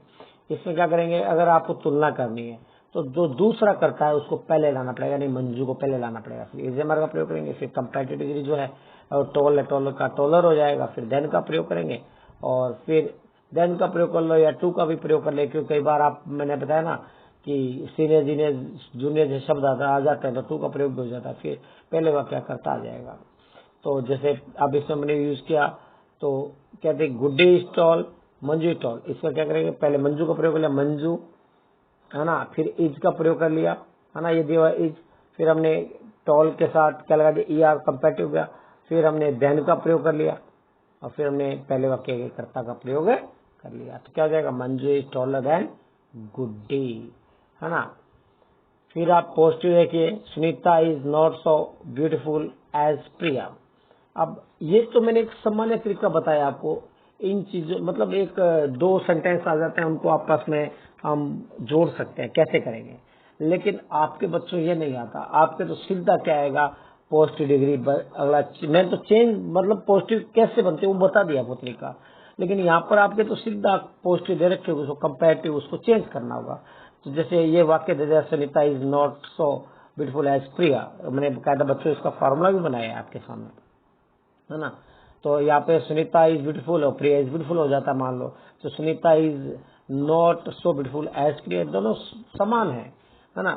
इसमें क्या करेंगे, अगर आपको तुलना करनी है तो जो दूसरा करता है उसको पहले लाना पड़ेगा, नहीं मंजू को पहले लाना पड़ेगा, फिर इजेमर का प्रयोग करेंगे, फिर कंपैरेटिव डिग्री जो है और टोल है, टोल का टोलर हो जाएगा, फिर देन का प्रयोग करेंगे, और फिर देन का प्रयोग कर लो या टू का भी प्रयोग कर ले, क्योंकि कई बार आप मैंने बताया ना कि सीनियर जूनियर जैसे शब्द आ जाते हैं तो टू का प्रयोग भी हो जाता है, फिर पहले वाक्य करता आ जाएगा। तो जैसे अब इसमें मैंने यूज किया तो कहते गुड्डी स्टॉल मंजू स्टॉल, इसका क्या करेंगे, पहले मंजू का प्रयोग कर लिया मंजू, है ना, फिर इज का प्रयोग कर लिया, है ना, ये दिया इज, फिर हमने टॉल के साथ क्या लगा दिया ईआर कंपैरेटिव गया, फिर हमने देन का प्रयोग कर लिया, और फिर हमने पहले वाक्य के कर्ता का प्रयोग कर लिया। तो क्या हो जाएगा, Manju is taller than Guddi, है ना। फिर आप पॉजिटिव देखिए, Sunita is not so beautiful as Priya. अब ये तो मैंने एक सामान्य तरीका बताया आपको, इन चीजों मतलब एक दो सेंटेंस आ जाते हैं उनको आपस में हम जोड़ सकते हैं, कैसे करेंगे, लेकिन आपके बच्चों ये नहीं आता, आपके तो सीधा क्या आएगा पॉजिटिव डिग्री, अगला मैं तो चेंज मतलब पॉजिटिव कैसे बनते हैं वो बता दिया आपको तरीका, लेकिन यहाँ पर आपके तो सीधा पॉजिटिव दे रखे उसको कंपैरेटिव उसको चेंज करना होगा। तो जैसे ये वाक्य दे दिया, Sunita is not so beautiful as Priya, मैंने बकायदा बच्चों इसका फार्मूला भी बनाया है आपके सामने, है ना। तो यहाँ पे सुनीता इज ब्यूटीफुल और प्रिया इज ब्यूटीफुल हो जाता मान लो, तो Sunita is not so beautiful as Priya, दोनों समान है ना।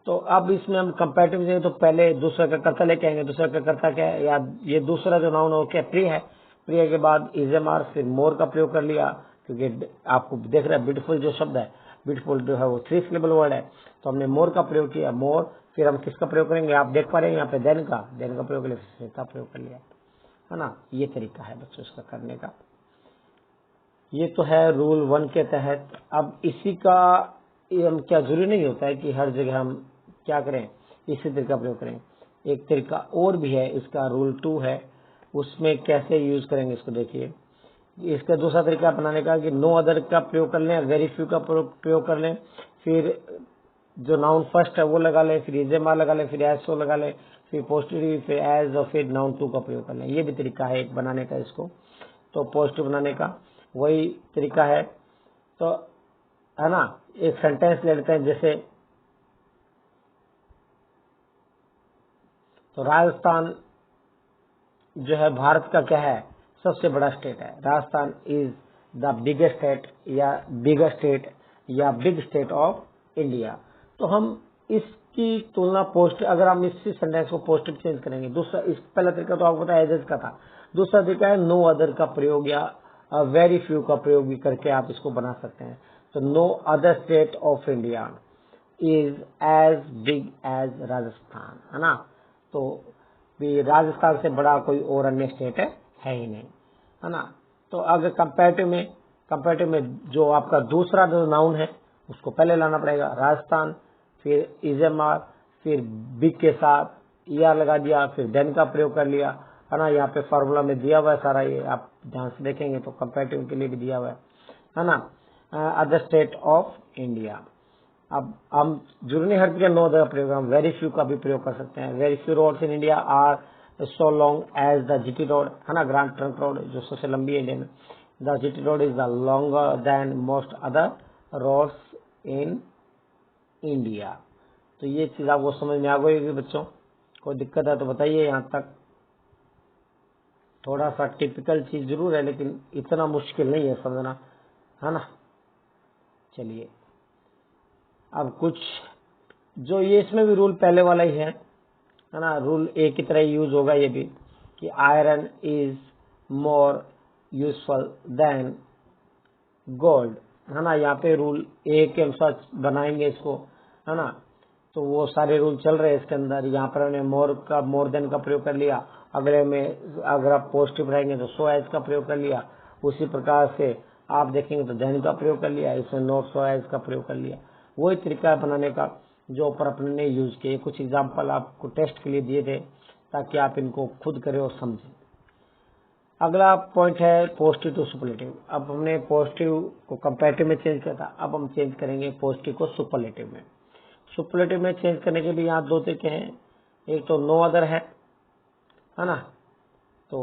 तो अब इसमें हम कंपैरेटिव देंगे तो पहले दूसरा का कर्ता लेके आएंगे, दूसरा का कर्ता क्या है, या ये दूसरा जो नाउन हो क्या प्रिय है, प्रिय के बाद इजेमार, फिर मोर का प्रयोग कर लिया, क्योंकि आपको देख रहे हैं ब्यूटीफुल जो शब्द है, ब्यूटीफुल जो है वो 3 सिलेबल वर्ड है, तो हमने मोर का प्रयोग किया, मोर, फिर हम किसका प्रयोग करेंगे, आप देख पा रहे हैं यहाँ पे देन का प्रयोग कर लिया, फिर का प्रयोग कर लिया, है ना। ये तरीका है बच्चों इसका करने का। ये तो है रूल 1 के तहत। अब इसी का हम क्या जरूरी नहीं होता है कि हर जगह हम क्या करें इसी तरीका प्रयोग करें, एक तरीका और भी है इसका, रूल 2 है, उसमें कैसे यूज करेंगे इसको देखिए। इसका दूसरा तरीका बनाने का कि नो अदर का प्रयोग कर लें, वेरी फ्यू का प्रयोग कर लें, फिर जो नाउन फर्स्ट है वो लगा लें, फिर इजेमार लगा लें, फिर एज सो लगा लें, फिर पॉजिटिव, फिर एज, और फिर नाउन टू का प्रयोग कर लें। ये भी तरीका है एक बनाने का इसको, तो पॉजिटिव बनाने का वही तरीका है। तो है ना, एक सेंटेंस ले लेते हैं, जैसे तो राजस्थान जो है भारत का क्या है सबसे बड़ा स्टेट है। Rajasthan is the biggest state या बिगर स्टेट या बिग स्टेट ऑफ इंडिया। तो हम इसकी तुलना पोस्ट, अगर हम इसी सेंटेंस को पॉजिटिव चेंज करेंगे, दूसरा, इस पहला तरीका तो आपको पता है एज का था, दूसरा तरीका है नो अदर का प्रयोग या वेरी फ्यू का प्रयोग भी करके आप इसको बना सकते हैं। तो no other state of India is as big as Rajasthan, है ना। तो भी राजस्थान से बड़ा कोई और अन्य स्टेट है ही नहीं, है ना। तो अगर कंपैरेटिव में जो आपका दूसरा जो नाउन है उसको पहले लाना पड़ेगा, राजस्थान, फिर इजेमार, फिर बिग के साथ ईआर लगा दिया, फिर देन का प्रयोग कर लिया, है ना। यहाँ पे फॉर्मूला में दिया हुआ है सारा, ये आप ध्यान से देखेंगे तो कंपैरेटिव के लिए भी दिया हुआ है ना। Other state of India. अब हम जुड़ने हट के नो अदर प्रयोग, हम वेरी फ्यू का भी प्रयोग कर सकते हैं। Very few roads in India are so long as the GT road, है ना, ग्रैंड ट्रंक रोड जो सबसे लंबी है इंडिया में। The GT road is the longer than most other roads in India. तो ये चीज आपको समझ में आ गई बच्चों? कोई दिक्कत है तो बताइए। यहाँ तक थोड़ा सा टिपिकल चीज जरूर है, लेकिन इतना मुश्किल नहीं है समझना, है ना। चलिए अब कुछ जो ये इसमें भी रूल पहले वाला ही है ना, रूल ए की तरह यूज होगा ये भी, कि iron is more useful than gold, है ना। यहाँ पे रूल ए के अनुसार बनाएंगे इसको, है ना। तो वो सारे रूल चल रहे हैं इसके अंदर। यहाँ पर हमने मोर देन का प्रयोग कर लिया, अगले में अगर आप पॉजिटिव रहेंगे तो सो एज का प्रयोग कर लिया, उसी प्रकार से आप देखेंगे तो देन का प्रयोग कर लिया, इसमें नॉट सो एज का प्रयोग कर लिया। वही तरीका बनाने का जो ऊपर अपने ने यूज किए। कुछ एग्जाम्पल आपको टेस्ट के लिए दिए थे ताकि आप इनको खुद करें और समझें। अगला पॉइंट है पॉजिटिव टू सुपरलेटिव। अब हमने पॉजिटिव को कंपैरेटिव में चेंज किया था, अब हम चेंज करेंगे पॉजिटिव को सुपरलेटिव में। सुपरलेटिव में चेंज करने के भी यहाँ दो तरीके हैं, एक तो नो अदर है ना। तो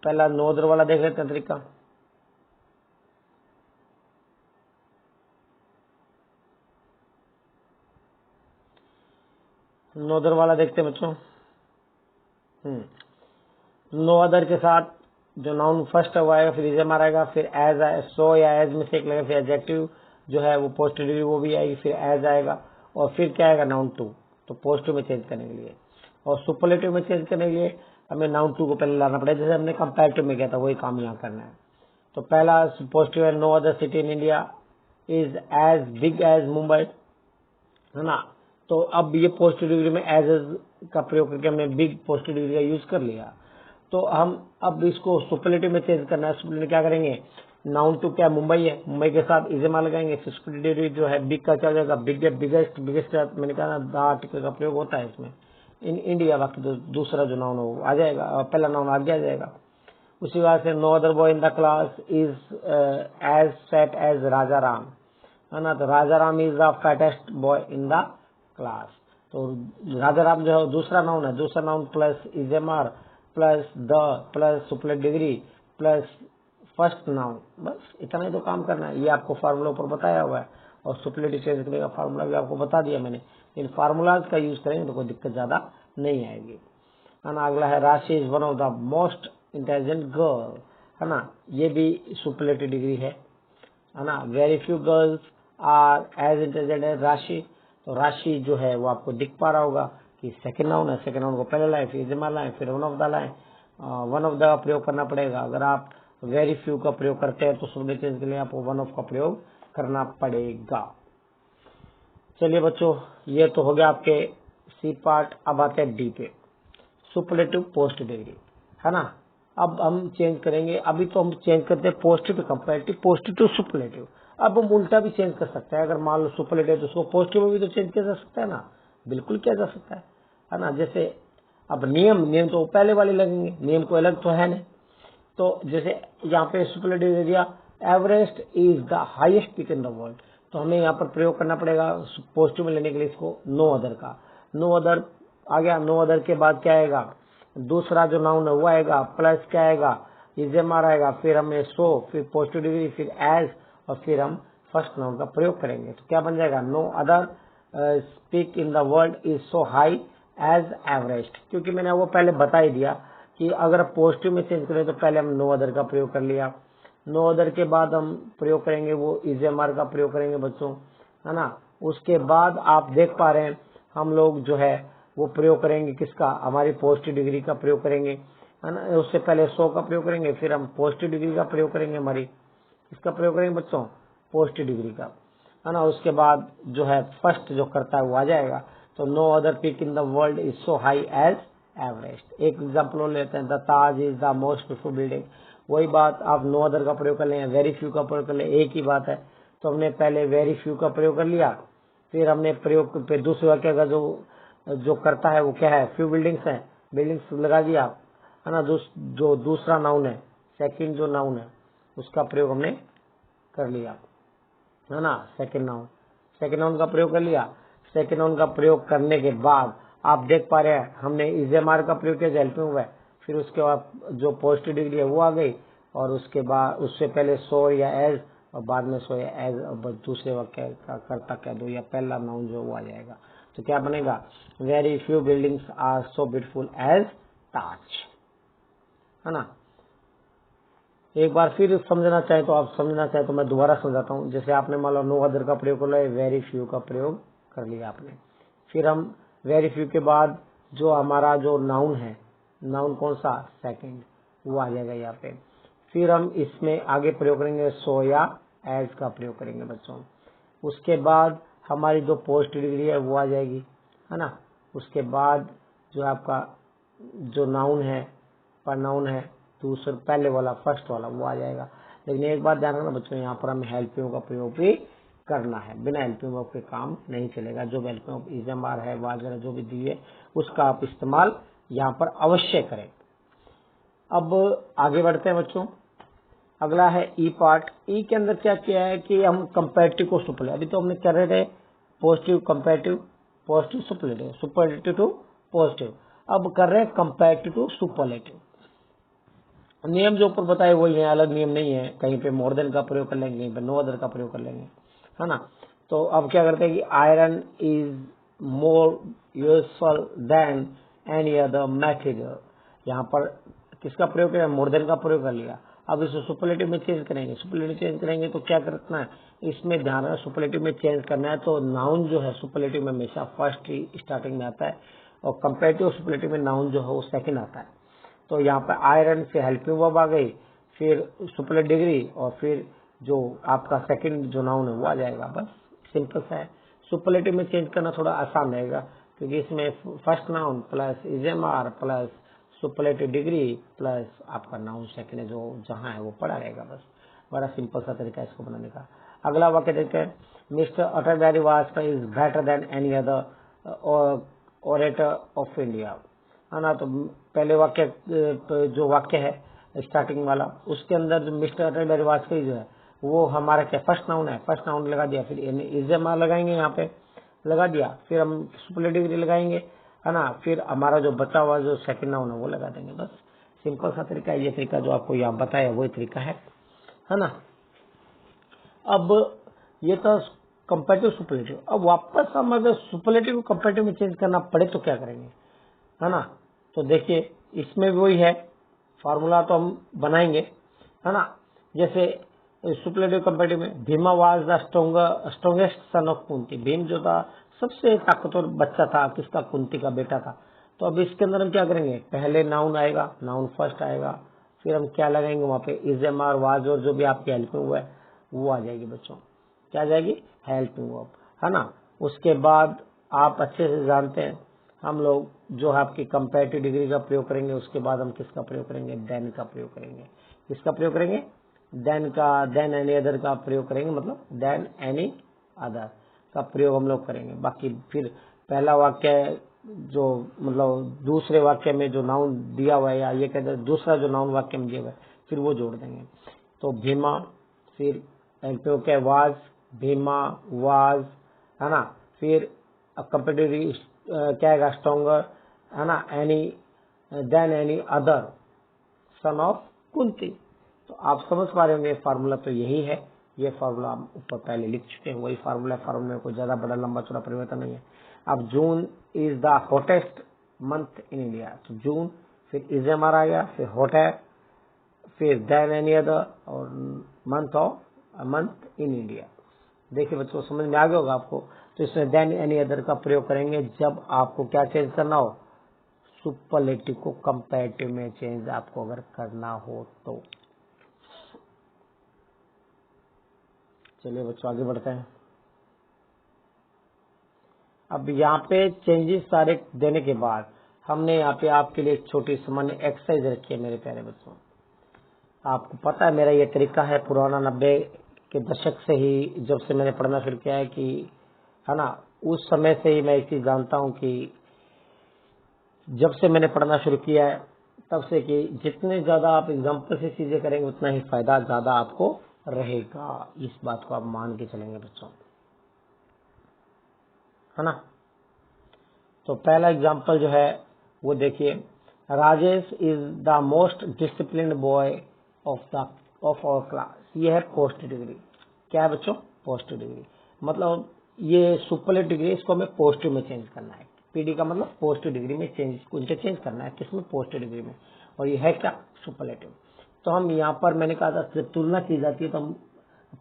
पहला नो अदर वाला देख लेते हैं तरीका। नो अदर वाला देखते हैं बच्चों। नो अदर के साथ जो नाउन फर्स्ट हुआ आएगा, फिर इजेमार आएगा, फिर एज आए, सो या एज में से एक लगेगा, फिर एडजेक्टिव जो है वो पॉजिटिव डिग्री वो भी आएगी, फिर एज आएगा, और फिर क्या आएगा, नाउन टू। तो पॉजिटिव में चेंज करने के लिए और सुपरलेटिव में चेंज करने के लिए हमें नाउन टू को पहले लाना पड़ेगा, जैसे हमने कंपैरेटिव में किया था वही काम यहाँ करना है। तो पहला पॉजिटिव है, no other city in India is as big as Mumbai, है ना। तो अब ये पॉजिटिव डिग्री में एज का प्रयोग करके हमने बिग पॉजिटिव डिग्री का यूज कर लिया। तो हम अब इसको सुपरलेटिव में चेंज करना है। सुपरलेटिव क्या करेंगे, नाउन टू क्या मुंबई है, मुंबई के साथ इजेमा लगाएंगे, फिर सुपरलेटिव जो है बिग का क्या हो जाएगा, बिगेस्ट मैंने कहा ना द आर्टिकल का प्रयोग होता है इसमें इन इंडिया। बाकी तो दूसरा जो नाउन हो आ जाएगा, पहला नाउन आगे आ जाएगा। उसी बात से no other boy in the class is as fat as Raja Ram, है ना। तो Raja Ram is the fattest boy in the class. तो राजा राम जो है दूसरा नाउन है, दूसरा noun plus is am are plus the plus superlative degree plus first noun, बस इतना ही तो काम करना है। ये आपको फार्मूला ऊपर बताया हुआ है और सुपरलेटिव चेंज करने का फार्मूला भी आपको बता दिया मैंने। इन फार्मूलाज का यूज करेंगे तो कोई दिक्कत ज्यादा नहीं आएगी, है ना। अगला है Rashi is one of the most intelligent girl, है ना। ये भी सुपरलेटिव डिग्री है ना। Very few girls are as intelligent as Rashi. तो राशि जो है वो आपको दिख पा रहा होगा कि सेकंड नाउन है, सेकंड नाउन को पहले लाए, फिर इजेमा लाए, फिर वन ऑफ द लाए। वन ऑफ द का प्रयोग करना पड़ेगा। अगर आप वेरी फ्यू का प्रयोग करते हैं तो सुपरलेटिव चेंज के लिए आपको वन ऑफ का प्रयोग करना पड़ेगा। चलिए बच्चों, ये तो हो गया आपके सी पार्ट। अब आते हैं डी पे, सुपरलेटिव पॉजिटिव डिग्री, है ना। अब हम चेंज करेंगे, अभी तो हम चेंज करते हैं positive to comparative, positive to superlative. अब हम उल्टा भी चेंज कर सकते हैं। अगर मान लो सुपरलेटिव तो उसको पॉजिटिव में भी तो चेंज किया जा सकता है ना, बिल्कुल किया जा सकता है ना। जैसे अब नियम तो पहले वाले लगेंगे, नियम को अलग तो है नहीं। तो जैसे यहाँ पे सुपरलेटिव दे दिया, Everest is the highest peak in the world, तो हमें यहाँ पर प्रयोग करना पड़ेगा पॉजिटिव में लेने के लिए इसको नो अदर का। नो अदर आ गया, नो अदर के बाद क्या आएगा, दूसरा जो नाउन है वो आएगा, प्लस क्या आएगा, इजेमार आएगा, फिर हमें सो, फिर पॉजिटिव डिग्री, फिर एज, और फिर हम फर्स्ट नाउन का प्रयोग करेंगे। तो क्या बन जाएगा, no other speak in the world is so high as Everest. क्योंकि मैंने वो पहले बता ही दिया कि अगर पॉजिटिव में चेंज करें तो पहले हम नो अदर का प्रयोग कर लिया, नो अदर के बाद हम प्रयोग करेंगे वो इजेमआर का प्रयोग करेंगे बच्चों, है ना। उसके बाद आप देख पा रहे हैं हम लोग जो है वो प्रयोग करेंगे किसका, हमारी पॉजिटिव डिग्री का प्रयोग करेंगे, है ना। उससे पहले 100 का प्रयोग करेंगे, फिर हम पॉजिटिव डिग्री का प्रयोग करेंगे, हमारी किसका प्रयोग करेंगे बच्चों, पॉजिटिव डिग्री का, है ना। उसके बाद जो है फर्स्ट जो करता है वो आ जाएगा। तो no other peak in the world is so high as Everest. एक एग्जाम्पल लेते हैं, the Taj is the most beautiful building. वही बात आप नो अदर का प्रयोग कर लें, वेरी फ्यू का प्रयोग कर लें, एक ही बात है। तो हमने पहले वेरी फ्यू का प्रयोग कर लिया, फिर हमने प्रयोग पे दूसरे वाक्य का जो करता है वो क्या है, फ्यू बिल्डिंग्स है, बिल्डिंग्स लगा दिया, है ना। जो दूसरा नाउन है, सेकंड जो नाउन है उसका प्रयोग हमने कर लिया, है ना। सेकंड नाउन का प्रयोग कर लिया। सेकंड नाउन का प्रयोग करने के बाद आप देख पा रहे हैं हमने इजेमआर का प्रयोग किया, हेल्पिंग हुआ है। फिर उसके बाद जो पॉजिटिव डिग्री है वो आ गई, और उसके बाद उससे पहले सो या एज, और बाद में सो या एज, और दूसरे वाक्य का कर्ता कह दो या पहला नाउन जो वो आ जाएगा। तो क्या बनेगा, very few buildings are so beautiful as Taj, है ना। एक बार फिर समझना चाहे तो आप समझना चाहे तो मैं दोबारा समझाता हूँ। जैसे आपने मान लो नो अदर का प्रयोग कर लिया, वेरी फ्यू का प्रयोग कर लिया आपने, फिर हम वेरी फ्यू के बाद जो हमारा जो नाउन है, नाउन कौन सा, सेकंड, वो आ जाएगा यहाँ पे। फिर हम इसमें आगे प्रयोग करेंगे सो या एज का प्रयोग करेंगे बच्चों। उसके बाद हमारी जो पॉजिटिव डिग्री है वो आ जाएगी, है ना। उसके बाद जो आपका जो नाउन है, पर नाउन है दूसरे पहले वाला फर्स्ट वाला वो आ जाएगा। लेकिन एक बात ध्यान रखना बच्चों, यहाँ पर हमें हेल्पिंग का प्रयोग भी करना है, बिना हेल्पिंग वर्ब के काम नहीं चलेगा। जो हेल्पिंग वर्ब इजेमआर है वगैरह जो भी दिए उसका आप इस्तेमाल यहाँ पर अवश्य करें। अब आगे बढ़ते हैं बच्चों, अगला है ई पार्ट। ई के अंदर क्या किया है कि हम कंपैरेटिव को सुपरलेटिव, अभी तो हमने कर रहे थे positive comparative, positive superlative, superlative to positive, अब कर रहे हैं कंपैरेटिव टू सुपरलेटिव। नियम जो ऊपर बताए वही है, अलग नियम नहीं है। कहीं पे मोर देन का प्रयोग कर लेंगे, कहीं पे नो अदर का प्रयोग कर लेंगे, है ना। तो अब क्या करते हैं कि iron is more useful than any other material, यहाँ पर किसका प्रयोग किया, मोर देन का प्रयोग कर लिया। अब इसे सुपरलेटिव में चेंज करेंगे, सुपरलेटिव चेंज करेंगे तो क्या करना है, इसमें ध्यान रखना सुपरलेटिव में चेंज करना है तो नाउन जो है सुपरलेटिव में हमेशा फर्स्ट ही स्टार्टिंग में आता है, और कंपैरेटिव सुपरलेटिव में नाउन जो है वो सेकंड आता है। तो यहाँ पर आयरन से हेल्पिंग वर्ब आ गई, फिर सुपरलेटिव डिग्री, और फिर जो आपका सेकंड जो नाउन है वो आ जाएगा। बस सिंपल सा है। सुपरलेटिव में चेंज करना थोड़ा आसान रहेगा क्योंकि इसमें first noun plus इजेमआर plus superlative degree plus आपका नाउन सेकंड है जो जहां है वो पड़ा रहेगा। बस बड़ा सिंपल सा तरीका है इसको बनाने का। अगला वाक्य देखते हैं, mister Atal Vajpayee is better than any other orator of India, है ना। तो पहले वाक्य जो वाक्य है स्टार्टिंग वाला उसके अंदर जो मिस्टर अटल बिहारी वाजपेयी जो है वो हमारा क्या फर्स्ट नाउन है, फर्स्ट नाउन लगा दिया, फिर इजेमआर लगाएंगे यहाँ पे लगा दिया, फिर हम सुपरलेटिव डिग्री लगाएंगे, है ना। फिर हमारा जो बचा हुआ जो सेकंड नाउन है वो लगा देंगे। बस सिंपल सा तरीका है, ये तरीका जो आपको यहाँ बताया वही तरीका है ना। अब ये तो कंपैरेटिव सुपरलेटिव। अब वापस हम अगर सुपरलेटिव को कंपैरेटिव में चेंज करना पड़े तो क्या करेंगे, है ना। तो देखिए इसमें भी वही है, फार्मूला तो हम बनाएंगे, है ना। जैसे सुपरलेटिव कंपैरेटिव में Bhima was the strongest sun of Kunti, Bhim जो था सबसे ताकतवर बच्चा था किसका, कुंती का बेटा था। तो अब इसके अंदर हम क्या करेंगे, पहले नाउन आएगा, नाउन फर्स्ट आएगा, फिर हम क्या लगाएंगे वहां पे इजेमआर वाज और जो भी आपकी हेल्पिंग हुआ है वो आ जाएगी बच्चों, क्या आ जाएगी, हेल्पिंग वर्ब, है ना। उसके बाद आप अच्छे से जानते हैं हम लोग जो है आपकी कंपैरेटिव डिग्री का प्रयोग करेंगे, उसके बाद हम किसका प्रयोग करेंगे, देन का प्रयोग करेंगे। किसका प्रयोग करेंगे, देन का, देन एनी अदर का प्रयोग करेंगे, मतलब देन एनी अदर का प्रयोग हम लोग करेंगे। बाकी फिर पहला वाक्य जो मतलब दूसरे वाक्य में जो नाउन दिया हुआ है या ये कहते हैं दूसरा जो नाउन वाक्य में दिया हुआ है फिर वो जोड़ देंगे। तो भीमा, फिर एल्पो के वाज, भीमा वाज, है ना। फिर कंपेटिटिव क्या आएगा, स्ट्रॉन्गर, है ना, any, than any other son of Kunti. तो आप समझ पा रहे होंगे फार्मूला तो यही है, ये फार्मूला हम ऊपर पहले लिख चुके हैं, वही फार्मूला, फार्मूला में कोई ज्यादा बड़ा लंबा चौड़ा परिवर्तन नहीं है। अब June is the hottest month in India, तो जून फिर इज एम आर आ गया, फिर हॉट है, फिर देन एनी अदर और मंथ इन इंडिया। देखिए बच्चों समझ में आ गया होगा आपको। तो इसमें देन एनी अदर का प्रयोग करेंगे जब आपको क्या चेंज करना हो, सुपरलेटिव को कंपैरेटिव में चेंज आपको अगर करना हो तो। चलिए बच्चों आगे बढ़ते हैं। अब यहाँ पे चेंजेस सारे देने के बाद हमने यहाँ पे आपके लिए एक छोटी सामान्य एक्सरसाइज रखी है मेरे प्यारे बच्चों। आपको पता है मेरा ये तरीका है पुराना, 90 के दशक से ही, जब से मैंने पढ़ना शुरू किया है कि है ना, उस समय से ही मैं एक चीज जानता हूँ कि जब से मैंने पढ़ना शुरू किया है तब से कि जितने ज्यादा आप एग्जाम्पल से चीजें करेंगे उतना ही फायदा ज्यादा आपको रहेगा। इस बात को आप मान के चलेंगे बच्चों, है ना। तो पहला एग्जाम्पल जो है वो देखिए, Rajesh is the most disciplined boy of our class. ये है पोस्ट डिग्री। क्या है बच्चों, पोस्ट डिग्री। मतलब ये सुपरलेटिव डिग्री, इसको हमें पॉजिटिव में चेंज करना है। पीडी का मतलब पॉजिटिव डिग्री में चेंज, इंटरचेंज करना है किसमें, पॉजिटिव डिग्री में। और ये है क्या, सुपरलेटिव। तो हम यहाँ पर मैंने कहा था जब तुलना की जाती है तो हम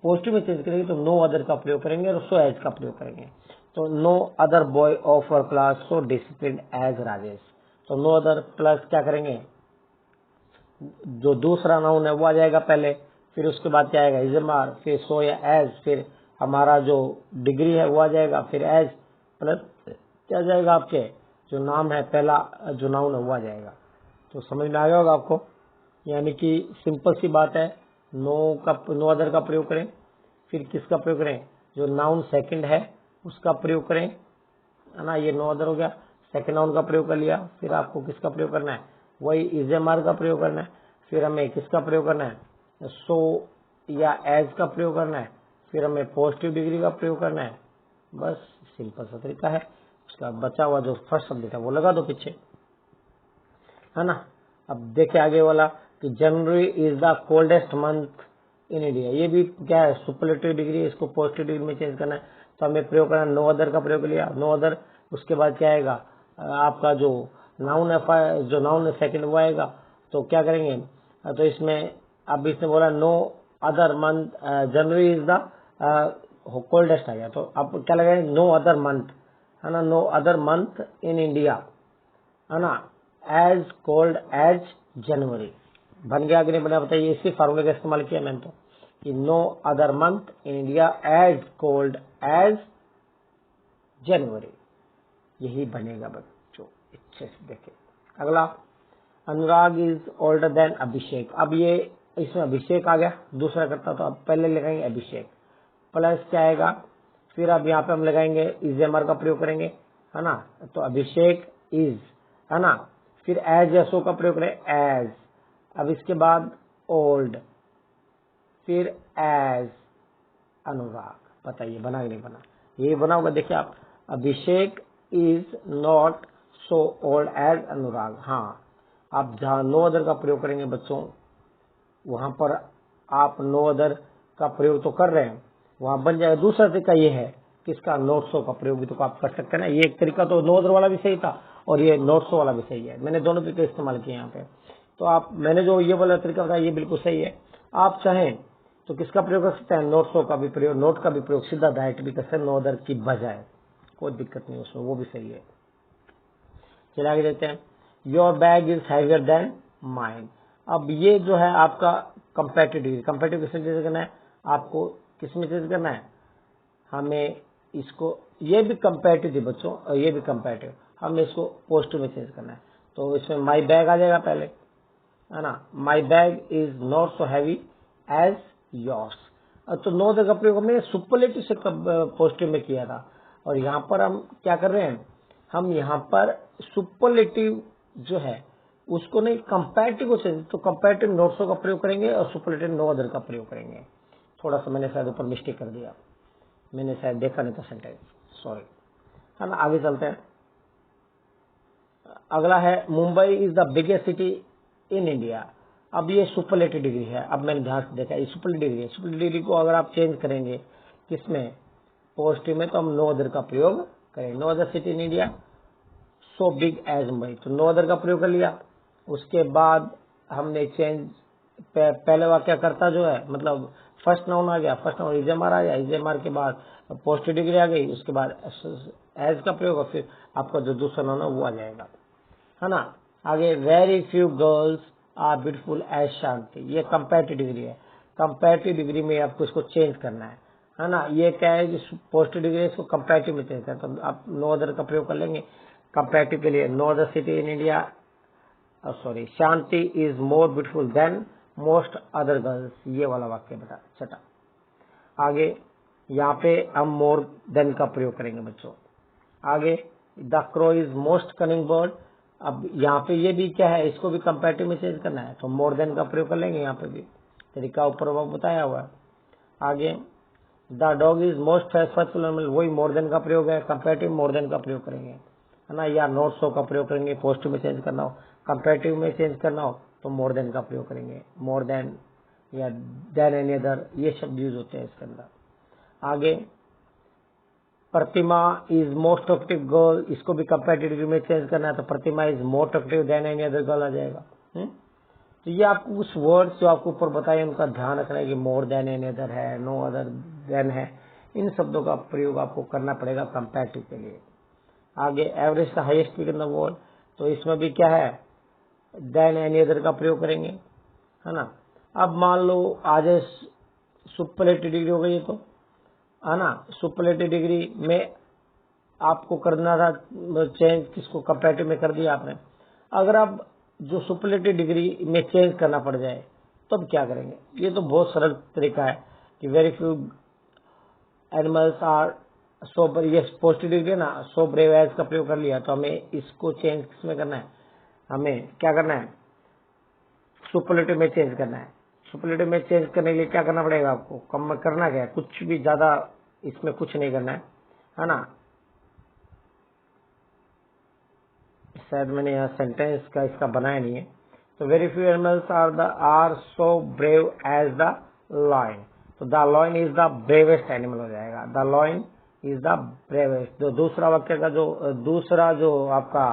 पॉजिटिव में चेंज करेंगे तो नो अदर का प्रयोग करेंगे और सो एज का प्रयोग करेंगे। तो no other boy of our class so disciplined as Rajesh. तो नो अदर प्लस क्या करेंगे, जो दूसरा नाउन है वो आ जाएगा पहले, फिर उसके बाद क्या आएगा, इज एम आर, फिर सो या एज, फिर हमारा जो डिग्री है वो आ जाएगा, फिर एज प्लस क्या जाएगा आपके जो नाम है, पहला जो नाउन है वो आ जाएगा। तो समझ में आ गया होगा आपको। यानी कि सिंपल सी बात है, नो अदर का प्रयोग करें, फिर किसका प्रयोग करें, जो नाउन सेकंड है उसका प्रयोग करें, है ना। ये नो अदर हो गया, सेकंड नाउन का प्रयोग कर लिया, फिर आपको किसका प्रयोग करना है, वही इज एम आर का प्रयोग करना है, फिर हमें किसका प्रयोग करना है, सो या एज का प्रयोग करना है, फिर हमें पॉजिटिव डिग्री का प्रयोग करना है। बस सिंपल सा तरीका है। उसका बचा हुआ जो फर्स्ट शब्द था वो लगा दो पीछे, है ना। अब देखे आगे वाला कि जनवरी is the coldest month in India. ये भी क्या है, सुपरलेटिव डिग्री, इसको पॉजिटिव डिग्री में चेंज करना है। तो हमें प्रयोग करना, नो अदर का प्रयोग लिया, नो अदर, उसके बाद क्या आएगा आपका जो नाउन है, जो नाउन है सेकंड वो आएगा। तो क्या करेंगे, तो इसमें अब इसने बोला no other month, January is the coldest आ गया। तो अब क्या लगाएंगे, नो अदर मंथ, है ना, no other month in India, है ना, एज कोल्ड एज जनवरी। बन गया कि नहीं बना बताइए। इसी फार्मूले का इस्तेमाल किया मैंने तो, कि no other month in India as cold as January, यही बनेगा बच्चों। अच्छे से देखे अगला, Anurag is older than Abhishek. अब ये इसमें अभिषेक आ गया, दूसरा करता तो अब पहले लगाएंगे अभिषेक, प्लस क्या आएगा, फिर अब यहाँ पे हम लगाएंगे इज एम आर का प्रयोग करेंगे, है ना। तो अभिषेक इज, है ना, फिर एज या सो का प्रयोग करें, एज। अब इसके बाद ओल्ड, फिर एज अनुराग। बताइए बना कि नहीं बना, यही बना होगा। देखिए आप, Abhishek is not so old as Anurag. हाँ, आप जहाँ नो अदर का प्रयोग करेंगे बच्चों, वहां पर आप नो अदर का प्रयोग तो कर रहे हैं, वहां बन जाएगा। दूसरा तरीका ये है कि इसका नॉट सो का प्रयोग भी तो आप कर सकते हैं ना। ये एक तरीका तो नो अदर वाला भी सही था और ये नॉट सो वाला भी सही है। मैंने दोनों तरीके इस्तेमाल किए यहाँ पे। तो आप, मैंने जो ये वाला तरीका बताया ये बिल्कुल सही है। आप चाहें तो किसका प्रयोग कर सकते हैं, नोट सो का भी प्रयोग, नोट का भी प्रयोग सीधा डायरेक्ट भी कर सकते हैं नो अदर की बजाय, कोई दिक्कत नहीं उसमें, वो भी सही है। चलिए आगे देखते हैं, your bag is heavier than mine. अब ये जो है आपका कंपैरेटिव डिग्री, कंपैरेटिव किसमें चेंज करना है, आपको किसमें चेंज करना है, हमें इसको, ये भी कंपैरेटिव थी बच्चों और ये भी कंपैरेटिव, हमें इसको पॉजिटिव में चेंज करना है। तो इसमें माई बैग आ जाएगा पहले, है ना, my bag is not so heavy as yours. तो नो अदर का प्रयोग हमने सुपरलेटिव से पॉजिटिव में किया था, और यहाँ पर हम क्या कर रहे हैं, हम यहाँ पर सुपरलेटिव जो है उसको नहीं, कंपैरेटिव को चेंज, तो कंपैरेटिव नॉट सो का प्रयोग करेंगे और सुपरलेटिव नो अदर का प्रयोग करेंगे। थोड़ा सा मैंने शायद ऊपर मिस्टेक कर दिया, मैंने शायद देखा नहीं था सेंटेंस, सॉरी, है ना। आगे चलते हैं, अगला है Mumbai is the biggest city in India. अब ये सुपरलेटिव डिग्री है। अब मैंने ध्यान से देखा, ये सुपरलेटिव डिग्री है। सुपरलेटिव डिग्री को अगर आप चेंज करेंगे किसमें, पॉजिटिव में, तो हम नो अदर का प्रयोग करेंगे। No other city in India so big as Mumbai, तो नो अदर का प्रयोग कर लिया, उसके बाद हमने चेंज पहले वाक्य करता जो है मतलब फर्स्ट नाउन आ गया, फर्स्ट नाउन इजेमार आ गया, इजेमार के बाद पोस्ट डिग्री आ गई, उसके बाद एज का प्रयोग और फिर आपका जो दूसरा नाउन है वो आ जाएगा, है ना। आगे very few girls are beautiful as Shanti, ये कंपैरेटिव डिग्री है। कंपैरेटिव डिग्री में आपको इसको चेंज करना है ना। ये क्या है कि पोस्ट डिग्री इसको कंपैरेटिव में चेंज करना है, तो आप नो अदर का प्रयोग कर लेंगे कंपैरेटिव के लिए। No other city in India sorry Shanti is more beautiful than most other girls, ये वाला वाक्य बेटा छठा। आगे यहाँ पे हम मोर देन का प्रयोग करेंगे बच्चों। आगे the crow is most cunning bird, अब यहाँ पे ये भी क्या है, इसको भी कंपैरेटिव में चेंज करना है, तो मोर देन का प्रयोग कर लेंगे, यहाँ पे भी तरीका ऊपर बताया हुआ है। आगे the dog is most faithful animal, वही मोर देन का प्रयोग है, कंपैरेटिव मोर देन का प्रयोग करेंगे, है ना। या नॉट सो का प्रयोग करेंगे, पॉजिटिव में चेंज करना हो, कंपैरेटिव में चेंज करना हो तो मोर देन का प्रयोग करेंगे। मोर देन या देन एनी अदर, ये शब्द यूज होते हैं इसके अंदर। आगे Pratima is most talkative girl, इसको भी कंपैरेटिव में चेंज करना है, तो Pratima is more talkative than any other girl आ जाएगा। तो ये आपको उस वर्ड्स जो आपको ऊपर बताए उनका ध्यान रखना है कि मोर देन एनी अदर है, नो अदर देन है, इन शब्दों का प्रयोग आपको करना पड़ेगा कंपैरेटिव के लिए। आगे एवरेज का हाईएस्ट इन द वर्ल्ड, तो इसमें भी क्या है, देन एनी अदर का प्रयोग करेंगे, है ना। अब मान लो आज सुपरलेटिव डिग्री हो गई, तो है ना, सुपरलेटिव डिग्री में आपको करना था चेंज, किसको कंपैरेटिव में कर दिया आपने। अगर आप जो सुपरलेटिव डिग्री में चेंज करना पड़ जाए तो अब क्या करेंगे, ये तो बहुत सरल तरीका है कि very few animals are so, ये पॉजिटिव डिग्री है ना, सो ब्रेव एज का प्रयोग कर लिया, तो हमें इसको चेंज किसमें करना है, हमें क्या करना है, सुपरलेटिव में चेंज करना है। सुपरलेटिव में चेंज करने के लिए क्या करना पड़ेगा आपको, कम करना क्या है, कुछ भी ज्यादा इसमें कुछ नहीं करना है ना। शायद मैंने यहाँ सेंटेंस का इसका बनाया नहीं है, तो very few animals are so brave as the lion, तो the lion is the bravest animal हो जाएगा, the lion is the bravest. जो दूसरा वाक्य का जो दूसरा जो आपका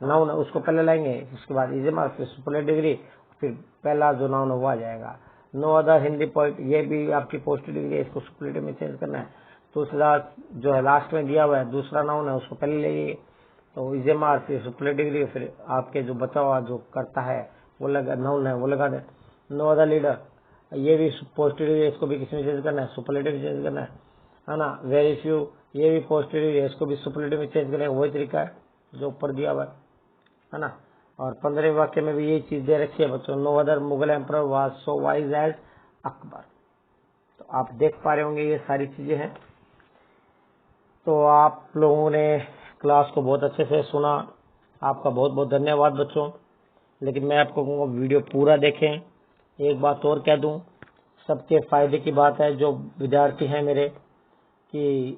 नाउन है उसको पहले लाएंगे, उसके बाद इजेमार, फिर सुपरलेटिव डिग्री, फिर पहला जो नाउन है वो आ जाएगा। नो अदर हिंदी पोइट, ये भी आपकी पोस्टिव डिग्री है, इसको सुपरलेटिव में चेंज करना है। दूसरा जो है लास्ट में दिया हुआ है दूसरा नाउन है उसको पहले लेंगे, तो इजेमार फिर सुपरलेटिव डिग्री, फिर आपके जो बचा हुआ जो करता है वो लगा नाउन है वो लगा दे। नो अदर लीडर, ये भी पॉजिटिव डिग्री, इसको भी किसी में चेंज करना है, सुपरलेटिव में चेंज करना है ना। वेरी फ्यू, ये भी पॉजिटिव डिग्री है, इसको भी सुपरलेटिव में चेंज करना है, वही तरीका है जो ऊपर दिया हुआ है ना। और 15वें वाक्य में भी यही चीज दे रखी है बच्चों, no other Mughal emperor was so wise as Akbar. तो आप देख पा रहे होंगे ये सारी चीजें हैं। तो आप लोगों ने क्लास को बहुत अच्छे से सुना, आपका बहुत बहुत धन्यवाद बच्चों। लेकिन मैं आपको कहूँगा वीडियो पूरा देखें। एक बात और कह दूं, सबके फायदे की बात है जो विद्यार्थी हैं मेरे, कि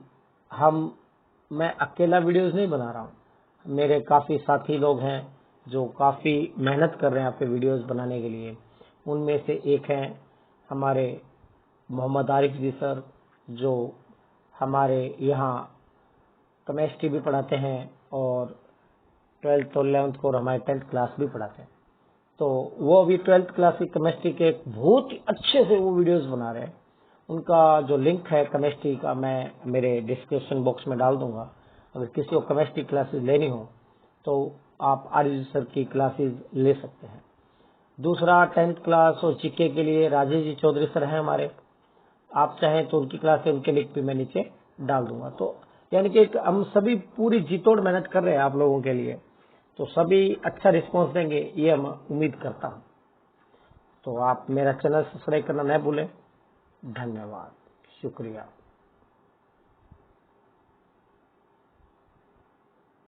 मैं अकेला वीडियोस नहीं बना रहा हूँ, मेरे काफ़ी साथी लोग हैं जो काफ़ी मेहनत कर रहे हैं आपके वीडियोस बनाने के लिए। उनमें से एक हैं हमारे मोहम्मद आरिफ जी सर, जो हमारे यहाँ केमिस्ट्री भी पढ़ाते हैं और 12th और 11th को और हमारे 10th क्लास भी पढ़ाते हैं। तो वो अभी 12th क्लास की केमिस्ट्री के बहुत ही अच्छे से वो वीडियोस बना रहे हैं। उनका जो लिंक है केमिस्ट्री का मैं मेरे डिस्क्रिप्शन बॉक्स में डाल दूंगा। अगर किसी को केमिस्ट्री क्लासेस लेनी हो तो आप आरिफ सर की क्लासेस ले सकते हैं। दूसरा 10th क्लास और जीके के लिए राजेश जी चौधरी सर हैं हमारे, आप चाहें तो उनकी क्लास उनके लिंक भी मैं नीचे डाल दूंगा। तो यानी कि हम सभी पूरी जीतोड़ मेहनत कर रहे हैं आप लोगों के लिए, तो सभी अच्छा रिस्पांस देंगे ये हम उम्मीद करता हूं। तो आप मेरा चैनल सब्सक्राइब करना न भूलें। धन्यवाद, शुक्रिया।